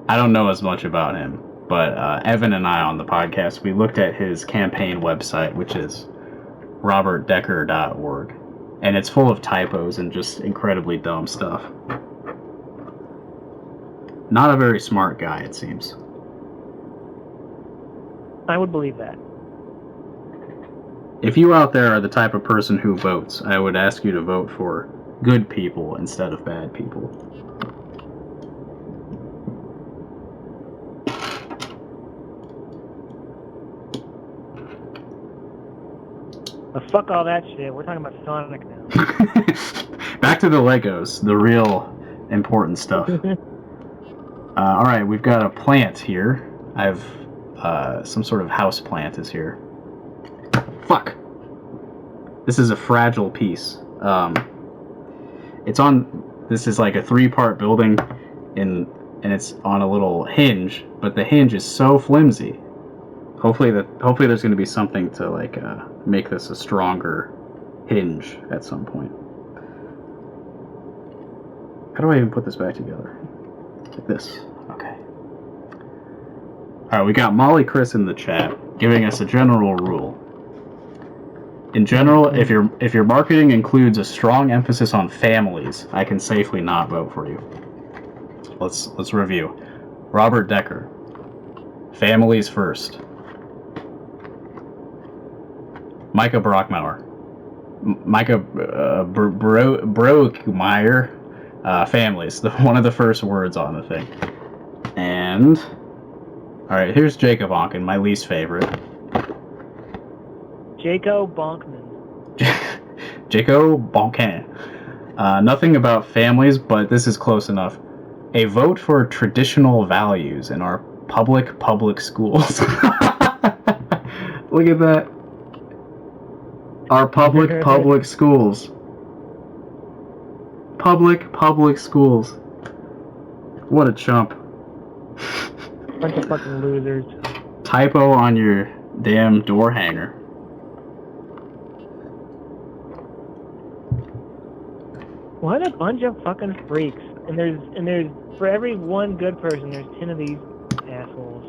I don't know as much about him, but Evan and I on the podcast, we looked at his campaign website, which is robertdecker.org. And it's full of typos and just incredibly dumb stuff. Not a very smart guy, it seems. I would believe that. If you out there are the type of person who votes, I would ask you to vote for good people instead of bad people. But fuck all that shit. We're talking about Sonic now. Back to the Legos, the real important stuff. Alright, we've got a plant here. I've some sort of house plant is here. Fuck! This is a fragile piece. This is like a 3-part building, and it's on a little hinge, but the hinge is so flimsy. Hopefully there's going to be something to like make this a stronger hinge at some point. How do I even put this back together? Like this. Okay. Alright, we got Molly Chris in the chat giving us a general rule. In general, if your marketing includes a strong emphasis on families, I can safely not vote for you. Let's review. Robert Decker. Families first. Micah Brockmeyer. Micah Brockmeyer. Families. One of the first words on the thing. And alright, here's Jacob Onken, my least favorite. Jaco Bonkman. Jaco Bonkin. Nothing about families, but this is close enough. A vote for traditional values in our public schools. Look at that. Our public schools. Public schools. What a chump. Bunch of fucking losers. Typo on your Damn door hanger. What a bunch of fucking freaks. And there's for every one good person, there's 10 of these assholes.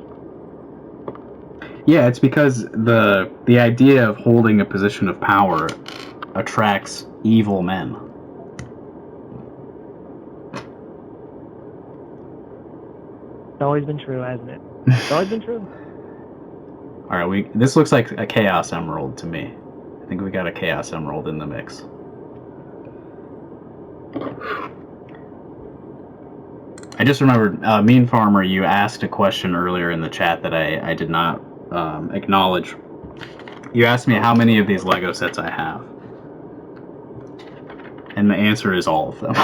Yeah, it's because the idea of holding a position of power attracts evil men. It's always been true, hasn't it? It's always been true. All right, this looks like a Chaos Emerald to me. I think we got a Chaos Emerald in the mix. I just remembered, Mean Farmer, you asked a question earlier in the chat that I did not acknowledge. You asked me how many of these Lego sets I have. And the answer is all of them.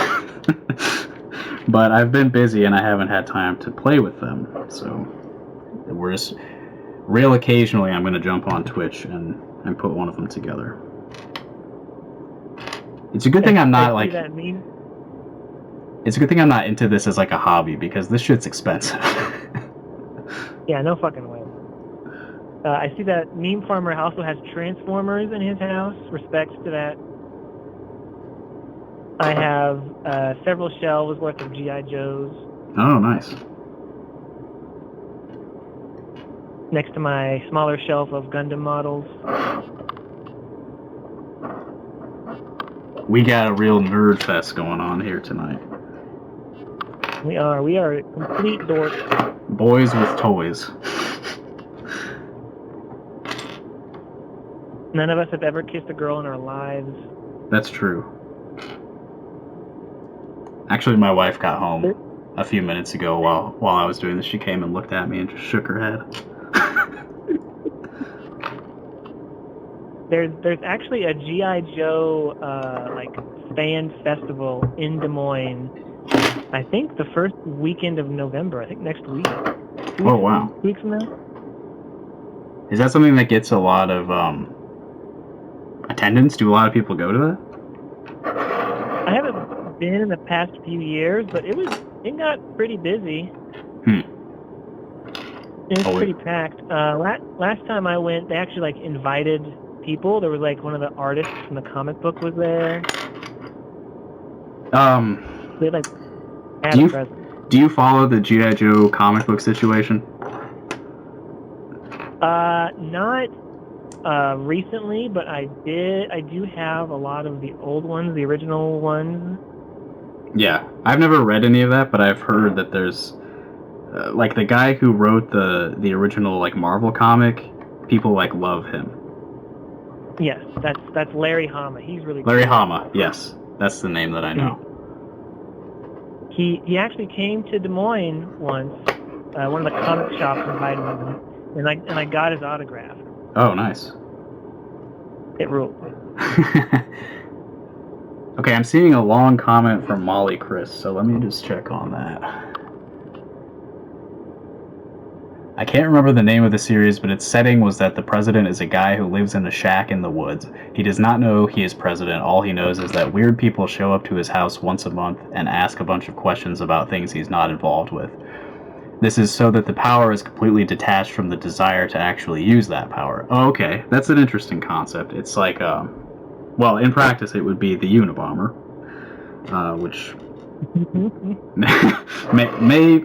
But I've been busy and I haven't had time to play with them. So we're just... Real occasionally I'm going to jump on Twitch and put one of them together. It's a good thing I'm not like... It's a good thing I'm not into this as like a hobby, because this shit's expensive. Yeah, no fucking way. I see that Meme Farmer also has Transformers in his house. Respects to that. I have several shelves worth of G.I. Joes. Oh, nice. Next to my smaller shelf of Gundam models. We got a real nerd fest going on here tonight. We are complete dorks. Boys with toys. None of us have ever kissed a girl in our lives. That's true. Actually, my wife got home a few minutes ago while I was doing this. She came and looked at me and just shook her head. There's actually a G.I. Joe like fan festival in Des Moines. I think the first weekend of November. I think next week. Oh, wow. 2 weeks from now. Is that something that gets a lot of attendance? Do a lot of people go to that? I haven't been in the past few years, but it got pretty busy. It was pretty packed. Last time I went, they actually like invited people. There was like one of the artists from the comic book was there. They like had a present. Do you follow the G.I. Joe comic book situation? Not recently, but I do have a lot of the old ones, the original ones. Yeah, I've never read any of that, but I've heard that there's like the guy who wrote the original like Marvel comic. People like love him. Yes, that's Larry Hama. He's really Larry cool. Hama. Yes, that's the name that I know. He actually came to Des Moines once. One of the comic shops invited him, and I got his autograph. Oh, nice. It ruled. Okay, I'm seeing a long comment from Molly Chris, so let me just check on that. I can't remember the name of the series, but its setting was that the president is a guy who lives in a shack in the woods. He does not know he is president. All he knows is that weird people show up to his house once a month and ask a bunch of questions about things he's not involved with. This is so that the power is completely detached from the desire to actually use that power. Oh, okay, that's an interesting concept. It's like, well, in practice it would be the Unabomber, which may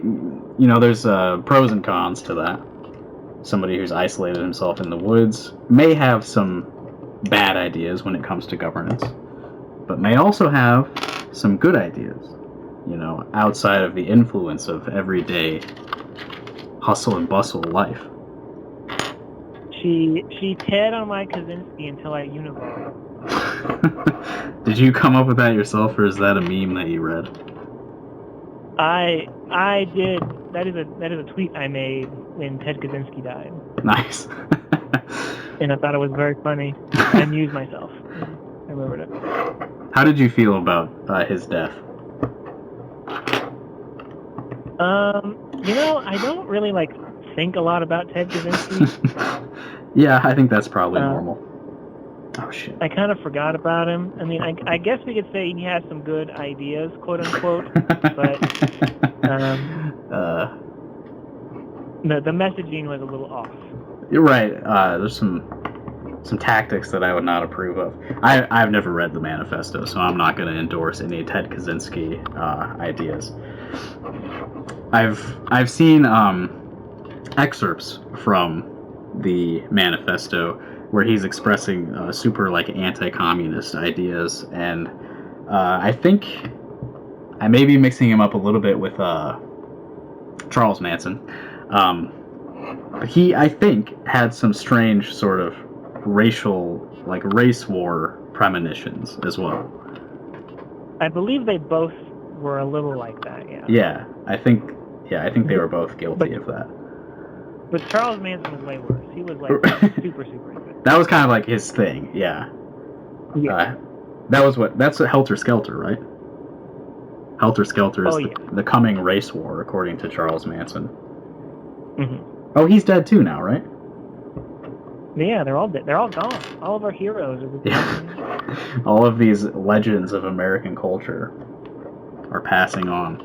there's pros and cons to that. Somebody who's isolated himself in the woods may have some bad ideas when it comes to governance, but may also have some good ideas, outside of the influence of everyday hustle and bustle life. She Ted on my Kaczynski until I Unabomber. Did you come up with that yourself, or is that a meme that you read? I did. That is a tweet I made when Ted Kaczynski died. Nice. And I thought it was very funny. I amused myself. I remembered it. How did you feel about his death? I don't really think a lot about Ted Kaczynski. Yeah, I think that's probably normal. Oh shit. I kind of forgot about him. I mean, I guess we could say he has some good ideas, quote unquote, but the messaging was a little off. You're right. There's some tactics that I would not approve of. I've never read the manifesto, so I'm not going to endorse any Ted Kaczynski ideas. I've seen excerpts from the manifesto where he's expressing super like anti-communist ideas, and I think I may be mixing him up a little bit with Charles Manson. He, I think, had some strange sort of racial, like race war premonitions as well. I believe they both were a little like that. Yeah. Yeah, I think they were both guilty of that. But Charles Manson was way worse. He was like super good. That was kind of like his thing. Yeah. Yeah. That's what Helter Skelter, right? Helter Skelter is yeah. the coming race war, according to Charles Manson. Mm-hmm. Oh, he's dead too now, right? Yeah, they're all dead. They're all gone. All of our heroes are Yeah. All of these legends of American culture are passing on.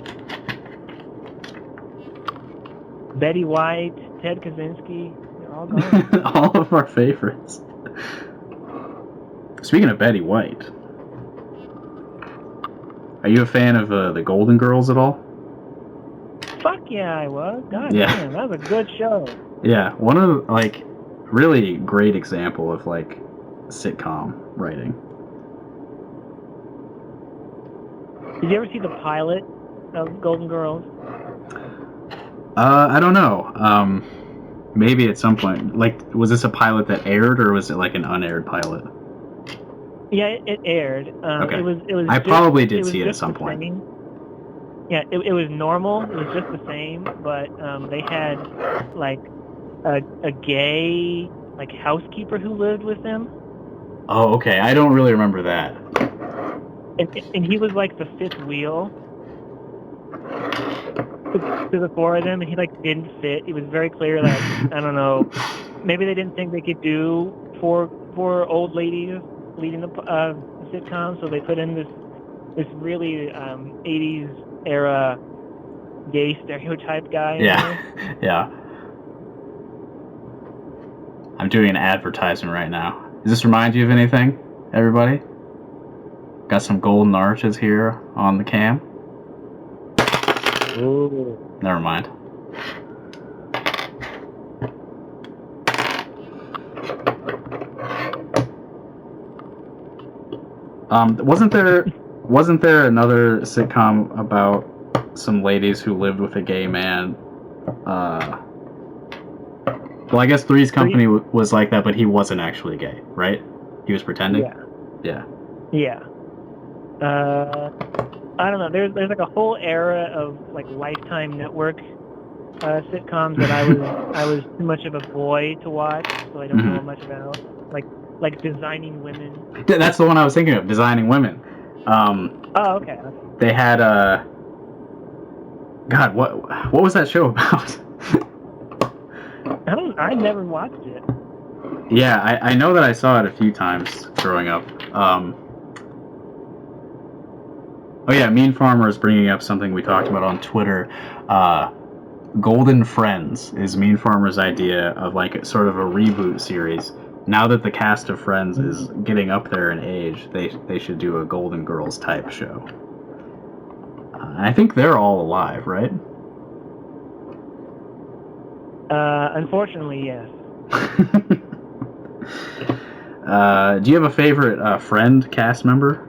Betty White, Ted Kaczynski, they're all gone. All of our favorites. Speaking of Betty White, are you a fan of the Golden Girls at all? Fuck yeah, I was. God Yeah. damn, that was a good show. Yeah, one of like really great example of like sitcom writing. Did you ever see the pilot of Golden Girls? I don't know. Maybe at some point. Like, was this a pilot that aired, or was it like an unaired pilot? Yeah, it aired. Okay. It was. I probably did see it at some point. Yeah, it was normal. It was just the same, but they had like a gay like housekeeper who lived with them. Oh, okay. I don't really remember that. And he was like the fifth wheel to the four of them, and he like didn't fit. It was very clear that I don't know, maybe they didn't think they could do four old ladies leading the sitcom, so they put in this really 80s era gay stereotype guy. Yeah, yeah. I'm doing an advertisement right now. Does this remind you of anything, everybody? Got some golden arches here on the cam. Ooh. Never mind. Wasn't there another sitcom about some ladies who lived with a gay man? Well, I guess Three's Company was like that, but he wasn't actually gay, right? He was pretending? Yeah. I don't know. There's like a whole era of like Lifetime Network sitcoms that I was too much of a boy to watch, so I don't know much about. Like Designing Women. That's the one I was thinking of, Designing Women. Oh, okay. They had God, what was that show about? I never watched it. Yeah, I know that I saw it a few times growing up. Oh yeah, Mean Farmer is bringing up something we talked about on Twitter. Golden Friends is Mean Farmer's idea of like sort of a reboot series. Now that the cast of Friends is getting up there in age, they should do a Golden Girls type show. I think they're all alive, right? Unfortunately, yes. Do you have a favorite Friend cast member?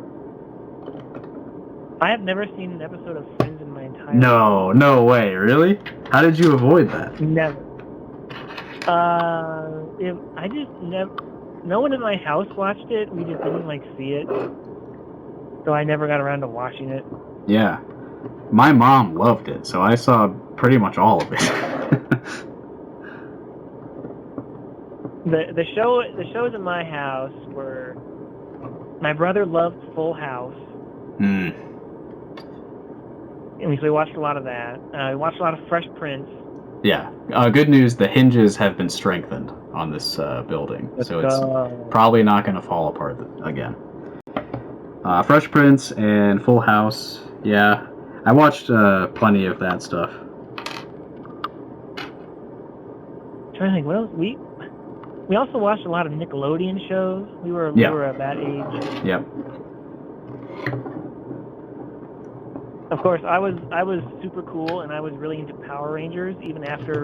I have never seen an episode of Friends in my entire life. No way, really? How did you avoid that? Never. I just never. No one in my house watched it. We just didn't like see it, so I never got around to watching it. Yeah, my mom loved it, so I saw pretty much all of it. The shows in my house were. My brother loved Full House. And we watched a lot of that. We watched a lot of Fresh Prince. Yeah. Good news, the hinges have been strengthened on this building, so it's probably not going to fall apart again. Fresh Prince and Full House, yeah. I watched plenty of that stuff. I'm trying to think, what else? We also watched a lot of Nickelodeon shows. We were Yeah. at that age. Yep. Of course, I was super cool, and I was really into Power Rangers, even after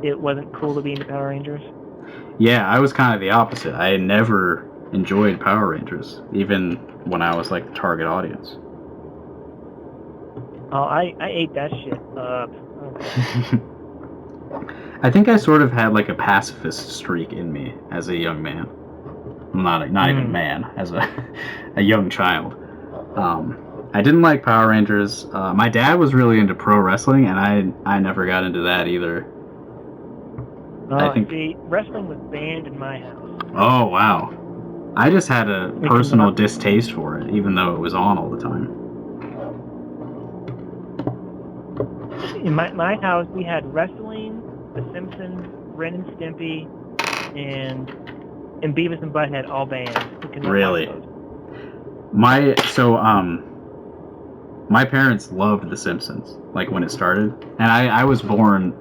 it wasn't cool to be into Power Rangers. Yeah, I was kind of the opposite. I had never enjoyed Power Rangers, even when I was like the target audience. Oh, I ate that shit up. Okay. I think I sort of had like a pacifist streak in me as a young man. Not even man, as a young child. I didn't like Power Rangers. My dad was really into pro wrestling, and I never got into that either. I think. See, wrestling was banned in my house. Oh wow! I just had a personal distaste for it, even though it was on all the time. In my house, we had wrestling, The Simpsons, Ren and Stimpy, and Beavis and Butthead all banned. We could not Really? watch those. My parents loved The Simpsons, like when it started, and I was born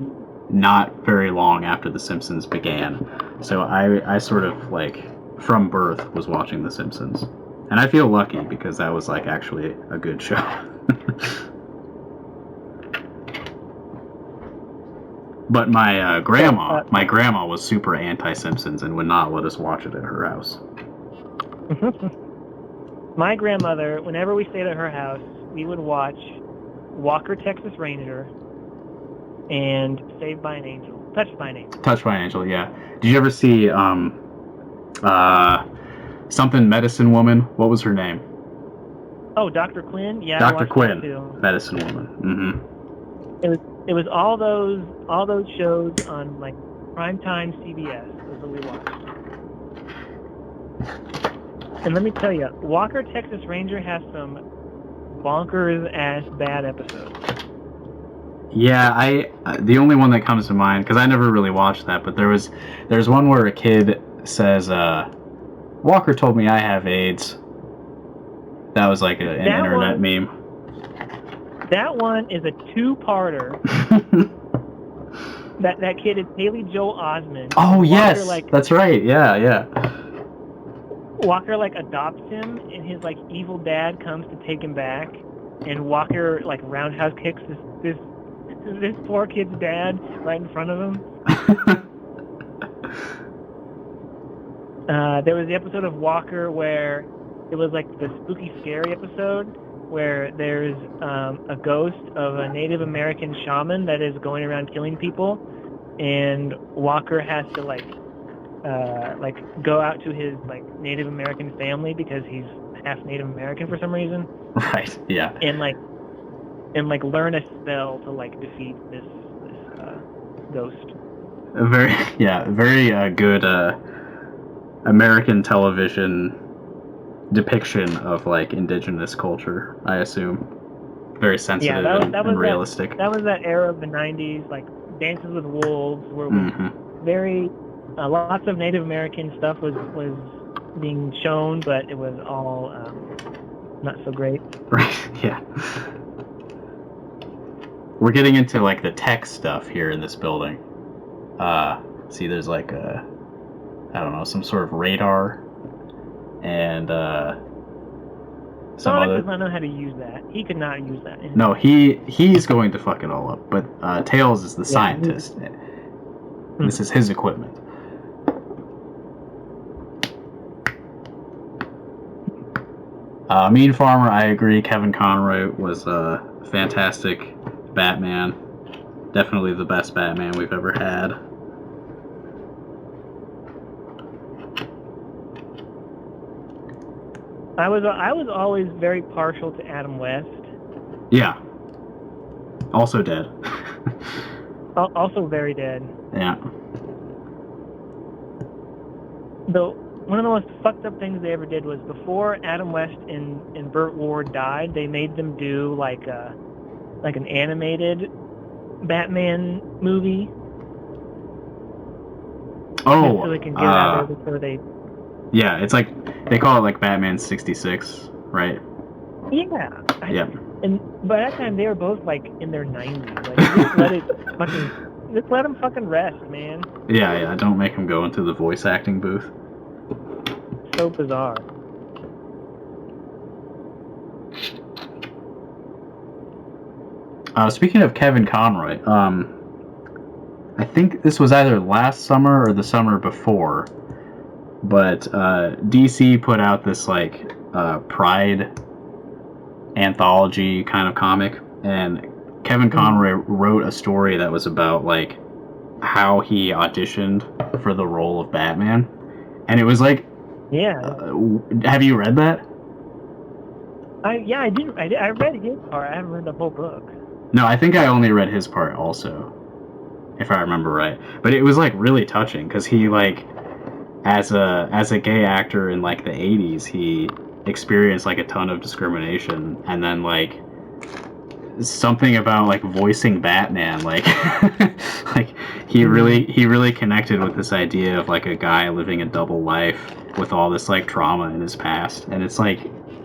not very long after The Simpsons began, so I sort of like from birth was watching The Simpsons, and I feel lucky because that was like actually a good show. But my grandma was super anti-Simpsons and would not let us watch it at her house. My grandmother, whenever we stayed at her house, we would watch Walker, Texas Ranger, and Saved by an Angel. Touched by an Angel. Touched by an Angel, yeah. Did you ever see something Medicine Woman? What was her name? Oh, Dr. Quinn? Yeah, Dr. I watched Quinn, that too. Medicine Woman. Mm-hmm. It was all those shows on like primetime CBS. Was what we watched. And let me tell you, Walker, Texas Ranger has some bonkers ass bad episodes. Yeah, the only one that comes to mind, because I never really watched that, but there's one where a kid says, Walker told me I have AIDS. That was like an internet meme. That one is a two-parter. that kid is Haley Joel Osment. Oh, Walker, yes, that's right, yeah. Walker like adopts him, and his like evil dad comes to take him back, and Walker like roundhouse kicks this poor kid's dad right in front of him. There was the episode of Walker where it was like the spooky scary episode where there's a ghost of a Native American shaman that is going around killing people, and Walker has to like go out to his like Native American family because he's half Native American for some reason. Right. Yeah. And learn a spell to like defeat this ghost. Very good American television depiction of like indigenous culture, I assume. Very sensitive and realistic. That was that era of the 90s, like Dances with Wolves, where very lots of Native American stuff was being shown, but it was all not so great. Right, yeah. We're getting into like the tech stuff here in this building. See, there's like I don't know, some sort of radar, and some Sonic other. does not know how to use that. He could not use that. No, he's going to fuck it all up. But Tails is the scientist. This is his equipment. Mean Farmer, I agree. Kevin Conroy was a fantastic Batman. Definitely the best Batman we've ever had. I was always very partial to Adam West. Yeah. Also dead. Also very dead. Yeah. Though one of the most fucked up things they ever did was before Adam West and Burt Ward died, they made them do like an animated Batman movie. Oh. So they can get out of it before they. Yeah, it's like they call it like Batman 66, right? Yeah. Yeah. And by that time they were both like in their 90s. Like, just let it fucking Just let him fucking rest, man. Yeah, don't make him go into the voice acting booth. So bizarre. Speaking of Kevin Conroy, I think this was either last summer or the summer before, but DC put out this like Pride anthology kind of comic, and Kevin Conroy wrote a story that was about like how he auditioned for the role of Batman, and it was like, have you read that? I did. I read his part. I haven't read the whole book. No, I think I only read his part also, if I remember right. But it was like really touching because he like, as a gay actor in like the 80s, he experienced like a ton of discrimination, and then like something about like voicing Batman, like like he really connected with this idea of like a guy living a double life with all this like trauma in his past, and it's like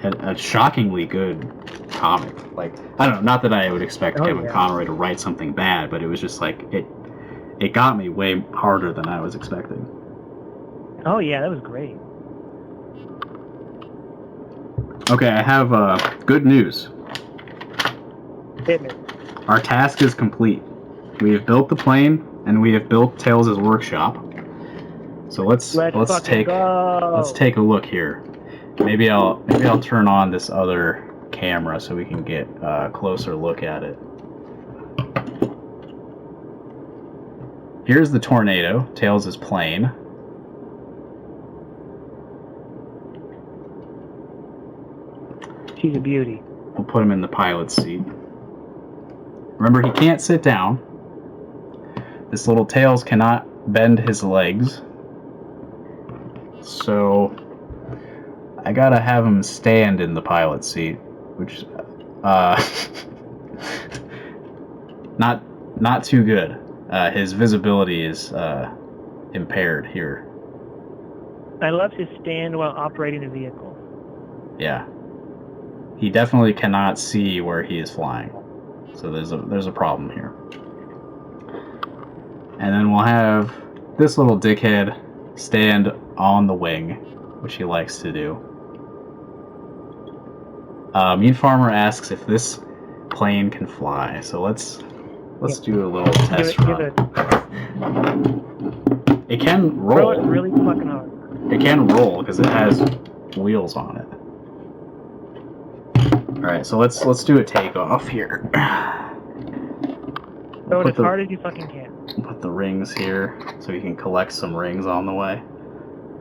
a shockingly good comic. Like, I don't know, not that I would expect Kevin Conroy to write something bad, but it was just like it got me way harder than I was expecting. Oh yeah, that was great. Okay, I have good news. Hit me. Our task is complete. We have built the plane, and we have built Tails' workshop. So let's take a look here. Maybe I'll turn on this other camera so we can get a closer look at it. Here's the Tornado, Tails' plane. She's a beauty. We'll put him in the pilot's seat. Remember, he can't sit down. This little Tails cannot bend his legs. So I gotta have him stand in the pilot's seat, which not too good. His visibility is impaired here. I love his stand while operating the vehicle. Yeah, he definitely cannot see where he is flying, so there's a problem here. And then we'll have this little dickhead stand on the wing, which he likes to do. Mean Farmer asks if this plane can fly, so let's do a little test run. It can roll. Throw it really fucking hard. It can roll because it has wheels on it. All right, so let's do a takeoff here. Throw it as hard as you fucking can. Put the rings here so you can collect some rings on the way.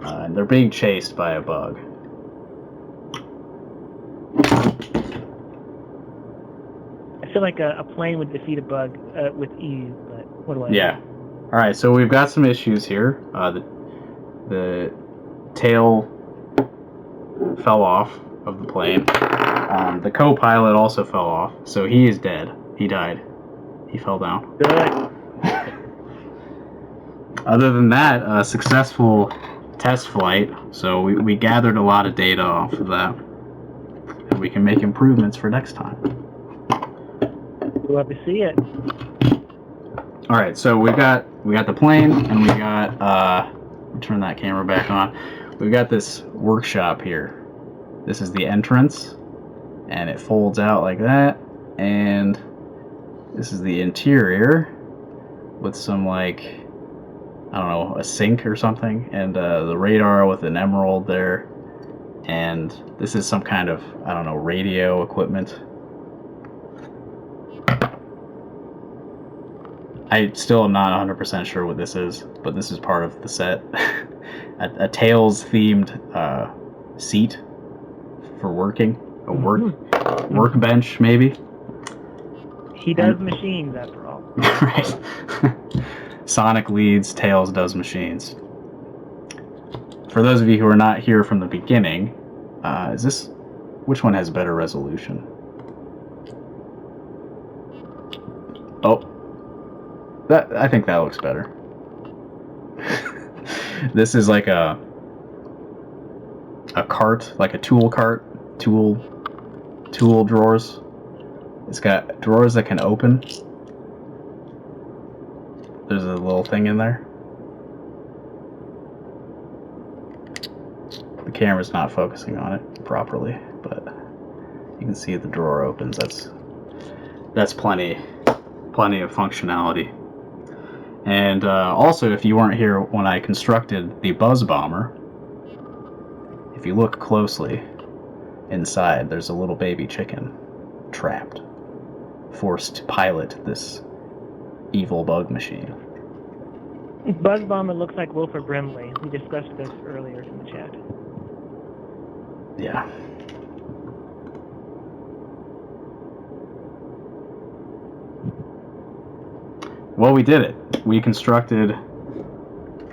And they're being chased by a bug. I feel like a plane would defeat a bug with ease, but what do I know? Yeah. All right, so we've got some issues here. The tail fell off of the plane. The co-pilot also fell off, so he is dead. He died. He fell down. Good. Other than that, a successful test flight, so we gathered a lot of data off of that. And we can make improvements for next time. We'll have to see it. Alright, so we got the plane, and we got, turn that camera back on. We've got this workshop here. This is the entrance, and it folds out like that, and this is the interior with some, like, I don't know, a sink or something, and the radar with an emerald there, and this is some kind of, I don't know, radio equipment. I still am not 100% sure what this is, but this is part of the set. a Tails-themed seat for working, a workbench maybe. He does machines, after all. Right. Sonic leads, Tails does machines. For those of you who are not here from the beginning, which one has better resolution? Oh, I think that looks better. This is like a cart, like a tool cart, tool drawers. It's got drawers that can open. There's a little thing in there. The camera's not focusing on it properly, but you can see the drawer opens. That's plenty of functionality. And also, if you weren't here when I constructed the Buzz Bomber, if you look closely inside, there's a little baby chicken trapped, forced to pilot this evil bug machine. Buzz Bomber looks like Wilford Brimley. We discussed this earlier in the chat. Yeah. Well, we did it. We constructed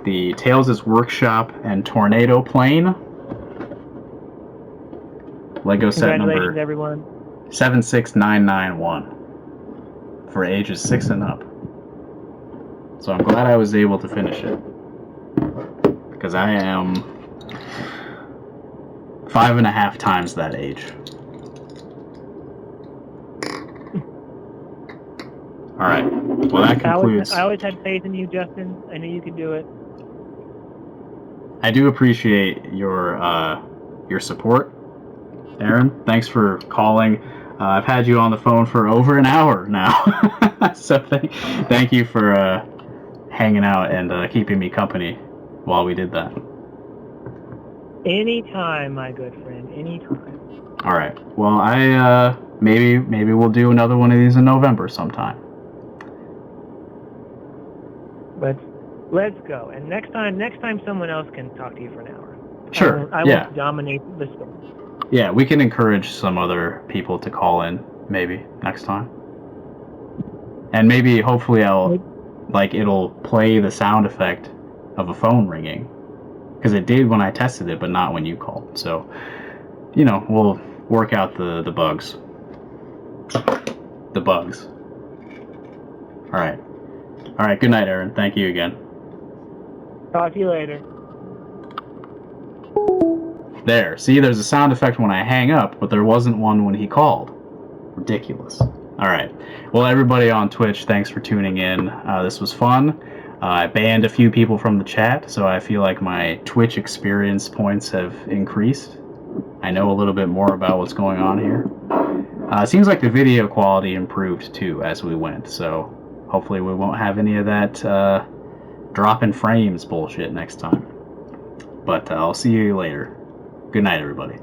the Tails' Workshop and Tornado Plane. Lego set number Congratulations, everyone. 76991 for ages 6 and up. So I'm glad I was able to finish it, because I am 5.5 times that age. All right. Well, that concludes. I always had faith in you, Justin. I knew you could do it. I do appreciate your support, Aaron. Thanks for calling. I've had you on the phone for over an hour now, so thank you for hanging out and keeping me company while we did that. Anytime, my good friend. Anytime. All right. Well, I maybe we'll do another one of these in November sometime. Let's go. And next time someone else can talk to you for an hour. Sure. I won't dominate the story. Yeah, we can encourage some other people to call in maybe next time. And maybe hopefully it'll play the sound effect of a phone ringing, because it did when I tested it, but not when you called. So, we'll work out the bugs. The bugs. All right. Good night, Aaron. Thank you again. Talk to you later. There. See, there's a sound effect when I hang up, but there wasn't one when he called. Ridiculous. All right. Well, everybody on Twitch, thanks for tuning in. This was fun. I banned a few people from the chat, so I feel like my Twitch experience points have increased. I know a little bit more about what's going on here. It seems like the video quality improved, too, as we went, so hopefully we won't have any of that drop in frames bullshit next time. But I'll see you later. Good night, everybody.